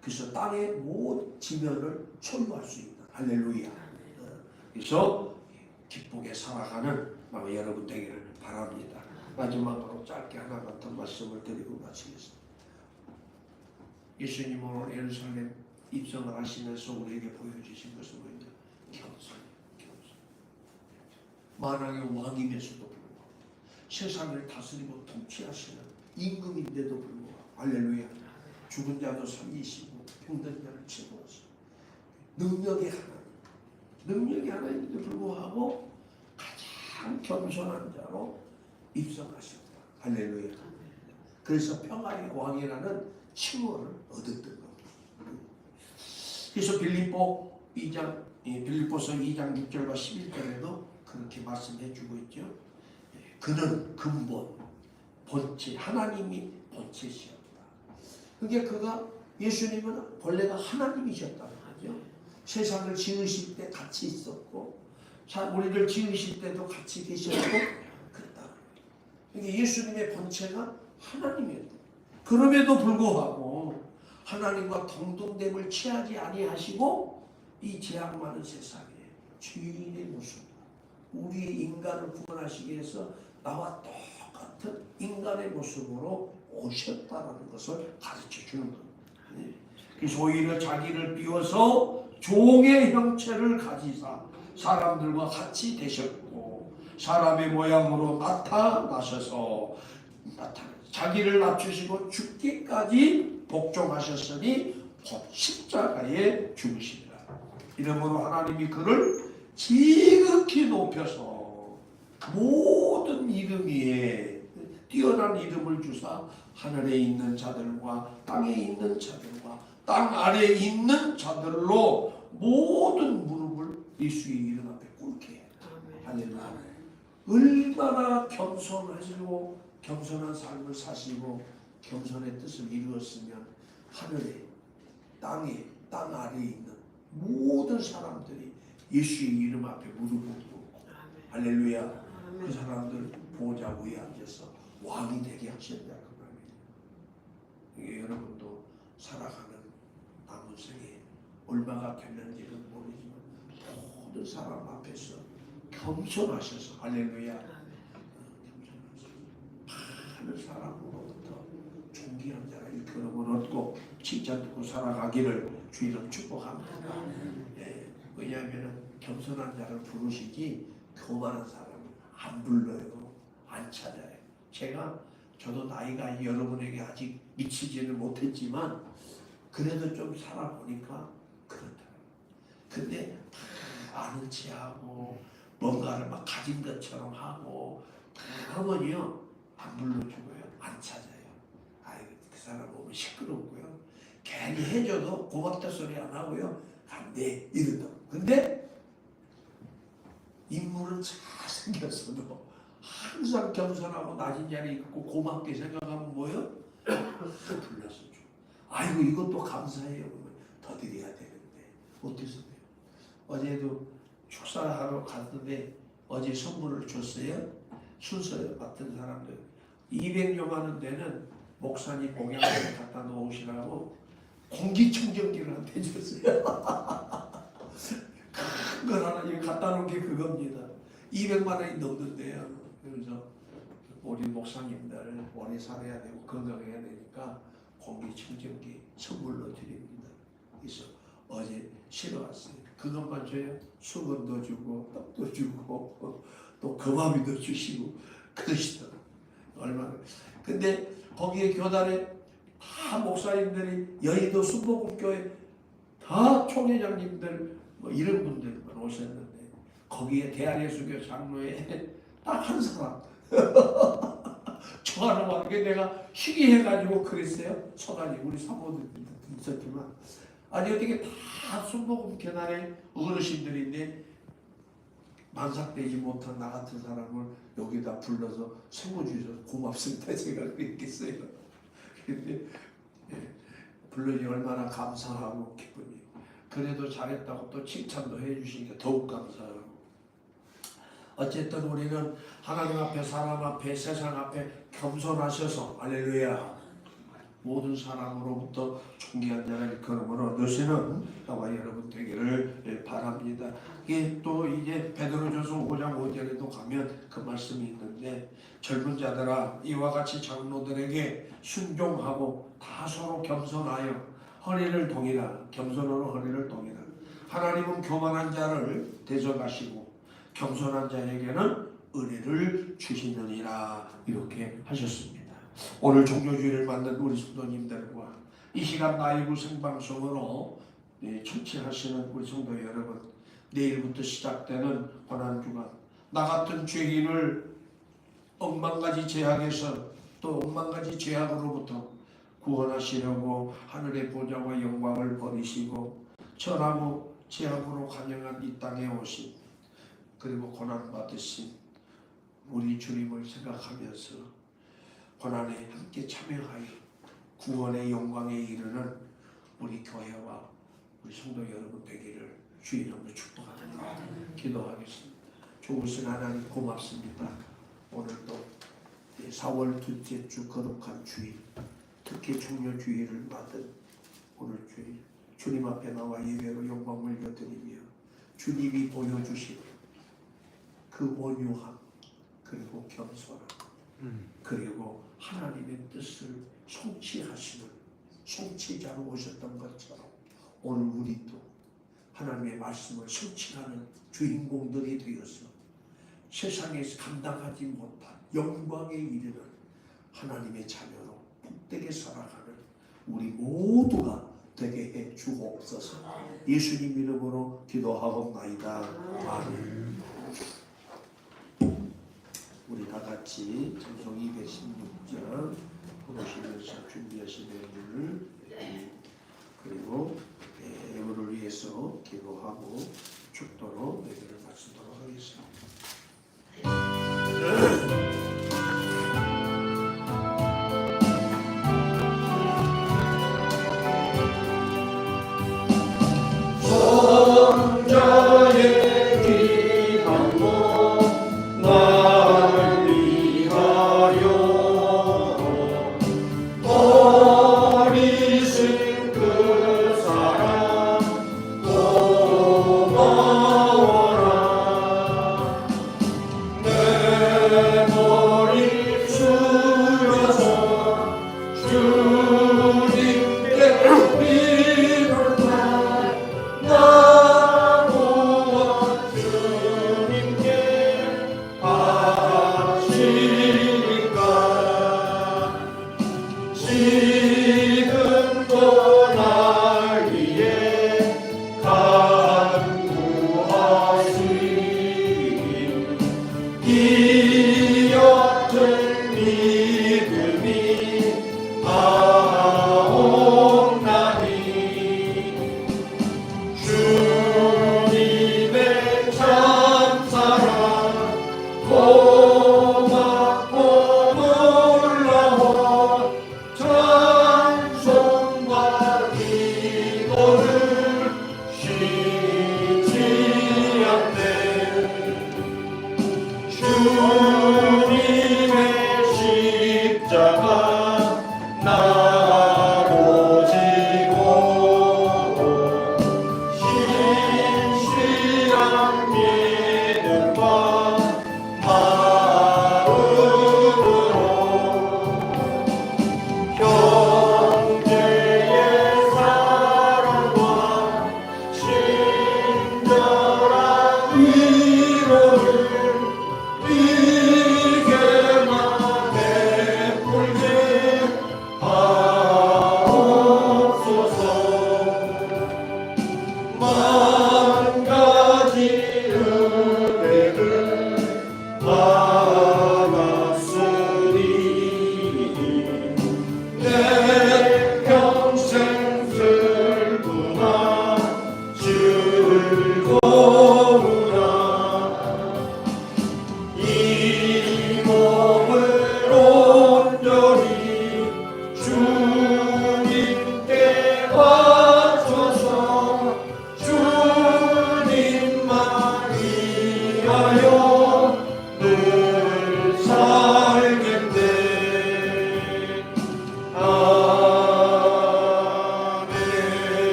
그래서 땅의 모든 지면을 소유할 수 있는 할렐루야. 그래서 기쁘게 살아가는 여러분 되기를 바랍니다. 마지막으로 짧게 하나만 더 말씀을 드리고 마치겠습니다. 예수님 오늘 예루살렘 입성을 하시면서 우리에게 보여주신 것은 뭐냐? 겸손. 만왕의 왕임에서도 불구하고 세상을 다스리고 통치하시는 임금인데도 불구하고 할렐루야. 죽은 자도 살리시고 병든 자를 치료하시고 능력이 하나님인데 불구하고 가장 겸손한 자로 입성하셨다. 할렐루야. 그래서 평화의 왕이라는 칭호를 얻었던 겁니다. 그래서 빌립보서 2장 6절과 11절에도 그렇게 말씀해 주고 있죠. 그는 근본 본체, 하나님이 본체시었다. 그게 예수님은 본래가 하나님이셨다는 거죠. 세상을 지으실 때 같이 있었고, 우리를 지으실 때도 같이 계셨고, 그랬다. 그러니까 예수님의 본체가 하나님이었다. 그럼에도 불구하고 하나님과 동등됨을 취하지 아니하시고 이 죄악 많은 세상에 주인의 모습, 우리 인간을 구원하시기 위해서 나와 똑같은 인간의 모습으로 오셨다는 것을 가르쳐 주는 겁니다. 그래서 오히려 자기를 비워서 종의 형체를 가지사 사람들과 같이 되셨고 사람의 모양으로 나타나셔서 자기를 낮추시고 죽기까지 복종하셨으니 곧 십자가에 죽으시리라. 이러므로 하나님이 그를 지극히 높여서 모든 이름 위에 뛰어난 이름을 주사 하늘에 있는 자들과 땅에 있는 자들과 땅 아래에 있는 자들로 모든 무릎을 예수의 이름 앞에 꿇게 해요. 할렐루야. 얼마나 겸손하시고 겸손한 삶을 사시고 겸손의 뜻을 이루었으면 하늘에 땅에 땅 아래에 있는 모든 사람들이 예수의 이름 앞에 무릎을 꿇고 할렐루야. 그 사람들 보좌 위에 앉아서 왕이 되게 하신다 그 말이에요. 이게 여러분도 살아가는 남은 생에 얼마가 됐는지는 모르지만 모든 사람 앞에서 겸손하셔서 할렐루야. 하늘 사람으로부터 존귀한 자가 일컬음을 얻고 칭찬 듣고 살아가기를 주의로 축복합니다. 왜냐하면 겸손한 자를 부르시지 교만한 사람은 안 불러요. 안 찾아요. 저도 나이가 여러분에게 아직 미치지는 못했지만 그래도 좀 살아보니까 그렇더라고요. 근데 아는 체하고 뭔가를 막 가진 것처럼 하고 하면요 안 불러주고요. 안 찾아요. 그 사람 보면 시끄럽고요. 괜히 해줘도 고맙다 소리 안 하고요. 안 돼 이러다. 근데 인물은 잘생겼어도 항상 겸손하고 낮은 자리에 있고 고맙게 생각하면 뭐예요? 불러서 줘. 아이고 이것도 감사해요. 더 드려야 되는데 어때서 돼요? 어제도 축사하러 갔는데 어제 선물을 줬어요. 순서요. 같은 사람들 200여만 원 되는 목사님 목양을 갖다 놓으시라고 공기청정기를 한테 줬어요. 큰 걸 하나 갖다 놓은 게 그겁니다. 200만 원이 넘는데요. 그래서 우리 목사님들 오래 살아야 되고 건강해야 되니까 공기청정기 선물로 드립니다. 그래서 어제 실어 왔어요. 그것만 줘요. 수건도 주고 떡도 주고 또 거마비도 주시고 그러시더라고요. 얼마나. 근데 거기에 교단에 다 목사님들이 여의도 순복음교회 다 총회장님들 뭐 이런 분들만 오셨는데 거기에 대한예수교 장로에 딱 한 사람 저 하나 왔는데 내가 희귀해가지고 그랬어요. 서가지고 우리 사모들도 있었지만 아니 어떻게 다 순복음 교단의 어르신들인데 만삭되지 못한 나 같은 사람을 여기다 불러서 선물 주셔서 고맙습니다. 제가 그랬겠어요. 근데 불러니 얼마나 감사하고 기쁘니. 그래도 잘했다고 또 칭찬도 해주시니까 더욱 감사하고. 어쨌든 우리는 하나님 앞에 사람 앞에 세상 앞에 겸손하셔서 할렐루야 모든 사람으로부터 존귀한 자를 일컬음으로 너시는 나와 여러분 되기를 바랍니다. 이게 또 이제 베드로전서 5장 5절에도 가면 그 말씀이 있는데 젊은 자들아 이와 같이 장로들에게 순종하고 다 서로 겸손하여 허리를 동이라 겸손으로 허리를 동이라 하나님은 교만한 자를 대적하시고 겸손한 자에게는 은혜를 주시느니라 이렇게 하셨습니다. 오늘 종교주의를 만든 우리 성도님들과 이 시간 라이브 생방송으로 청취하시는 우리 성도 여러분 내일부터 시작되는 고난주간 나 같은 죄인을 억만가지 죄악에서 또 억만가지 죄악으로부터 구원하시려고 하늘의 보좌와 영광을 버리시고 천하고 죄악으로 간영한 이 땅에 오신 그리고 고난받으신 우리 주님을 생각하면서 고난에 함께 참여하여 구원의 영광에 이르는 우리 교회와 우리 성도 여러분 되기를 주의 이름으로 축복합니다. 기도하겠습니다. 좋으신 하나님 고맙습니다. 오늘도 4월 둘째 주 거룩한 주일, 특히 종려 주일을 맞은 오늘 주일 주님 앞에 나와 예배로 영광을 드리며 주님이 보여주신 그 온유함 그리고 겸손함 그리고 하나님의 뜻을 성취하시는 성취자로 오셨던 것처럼 오늘 우리도 하나님의 말씀을 성취하는 주인공들이 되어서 세상에서 감당하지 못한 영광에 이르는 하나님의 자녀로 복되게 살아가는 우리 모두가 되게 해 주옵소서. 예수님 이름으로 기도하옵나이다. 아멘. 우리 다 같이 찬송 216장 부르시면서 준비하신 예물을 그리고 예물을 위해서 기도하고 축도로 예배를 마치도록 하겠습니다.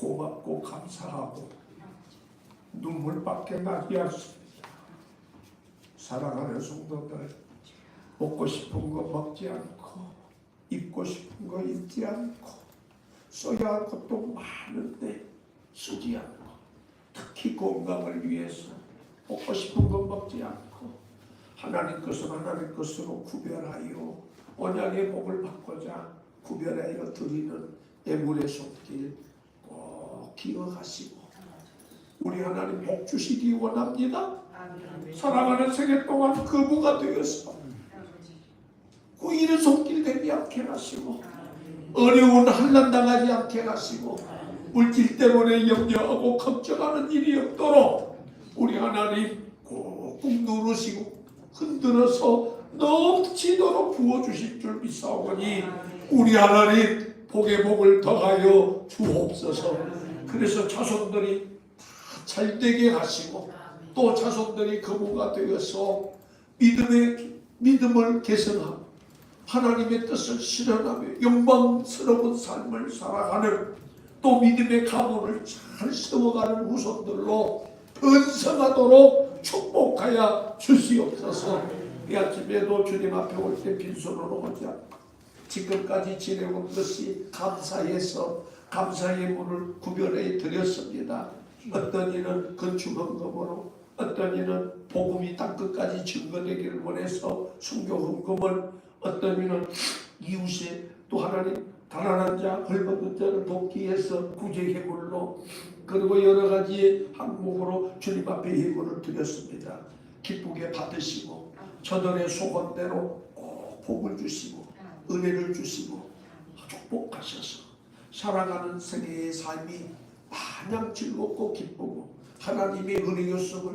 고맙고 감사하고 눈물밖에 나지 않습니다. 사랑하는 성도들, 먹고 싶은 거 먹지 않고 입고 싶은 거 입지 않고 써야 할 것도 많은데 쓰지 않고 특히 건강을 위해서 먹고 싶은 거 먹지 않고 하나님 것은 하나님 것으로 구별하여 언약의 복을 받고자 구별하여 드리는 예물의 손길 꼭 기억하시고 우리 하나님 복 주시기 원합니다. 사랑하는 세계 동안 거부가 되어서 그 일의 손길 되지 않게 하시고 어려운 환난 당하지 않게 하시고 물질 때문에 염려하고 걱정하는 일이 없도록 우리 하나님 꾹꾹 누르시고 흔들어서 넘치도록 부어주실 줄 믿사오니 우리 하나님 복의 복을 더하여 주옵소서. 그래서 자손들이 다 잘되게 하시고 또 자손들이 거부가 되어서 믿음을 개선하고 하나님의 뜻을 실현하며 영광스러운 삶을 살아가는 또 믿음의 가문을 잘 세워가는 후손들로 번성하도록 축복하여 주시옵소서. 이 아침에도 주님 앞에 올 때 빈손으로 오지 않고 지금까지 지내온 것이 감사해서 감사의 문을 구별해 드렸습니다. 어떤 이는 건축헌금으로, 어떤 이는 복음이 땅끝까지 증거되기를 원해서 순교헌금을, 어떤 이는 이웃에 또 하나님 가난한 자, 헐벗은 자를 돕기 위해서 구제회물로, 그리고 여러 가지의 항목으로 주님 앞에 예물을 드렸습니다. 기쁘게 받으시고 저들의 소원대로 꼭 복을 주시고 은혜를 주시고 축복하셔서 살아가는 생애의 삶이 마냥 즐겁고 기쁘고 하나님의 은혜 요섭을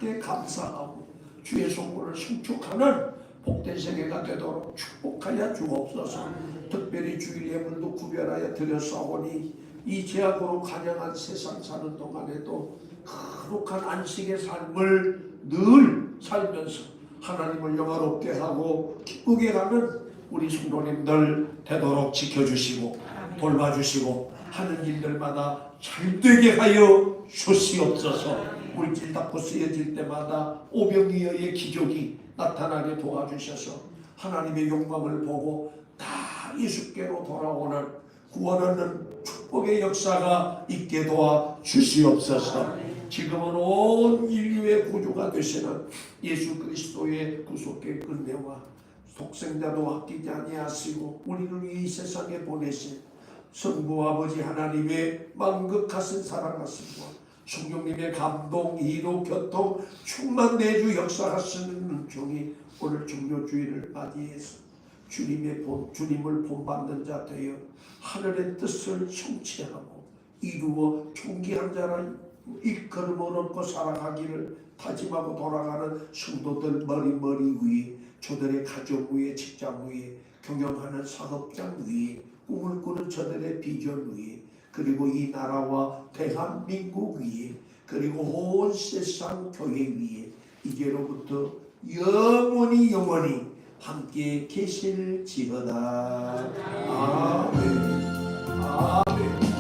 크게 감사하고 주의 성물을 신축하는 복된 생애가 되도록 축복하여 주옵소서. 특별히 주일 예물도 구별하여 드렸사오니 이 제약으로 간영한 세상 사는 동안에도 거룩한 안식의 삶을 늘 살면서 하나님을 영화롭게 하고 기쁘게 가는 우리 성도님들 되도록 지켜주시고 돌봐주시고 하는 일들마다 잘되게 하여 주시옵소서. 물질 닦고 쓰여질 때마다 오병이어의 기적이 나타나게 도와주셔서 하나님의 영광을 보고 다 예수께로 돌아오는 구원하는 축복의 역사가 있게 도와 주시옵소서. 지금은 온 인류의 구주가 되시는 예수 그리스도의 구속의 은혜와 독생자도 아끼지 아니하시고 우리를 이 세상에 보내신 성부 아버지 하나님의 만극하신 사랑하심과 성령님의 감동, 이로, 교통, 충만 내주 역사하시는 종이 오늘 종료주의를 맞이해서 주님을 본받는 자 되어 하늘의 뜻을 성취하고 이루어 존귀한 자라 일걸음을 얻고 살아가기를 다짐하고 돌아가는 성도들 머리 위에, 저들의 가족 위에, 직장 위에, 경영하는 사업장 위에, 꿈을 꾸는 저들의 비전 위에, 그리고 이 나라와 대한민국 위에, 그리고 온 세상 교회 위에 이제로부터 영원히 함께 계실지어다. 아멘. 아멘.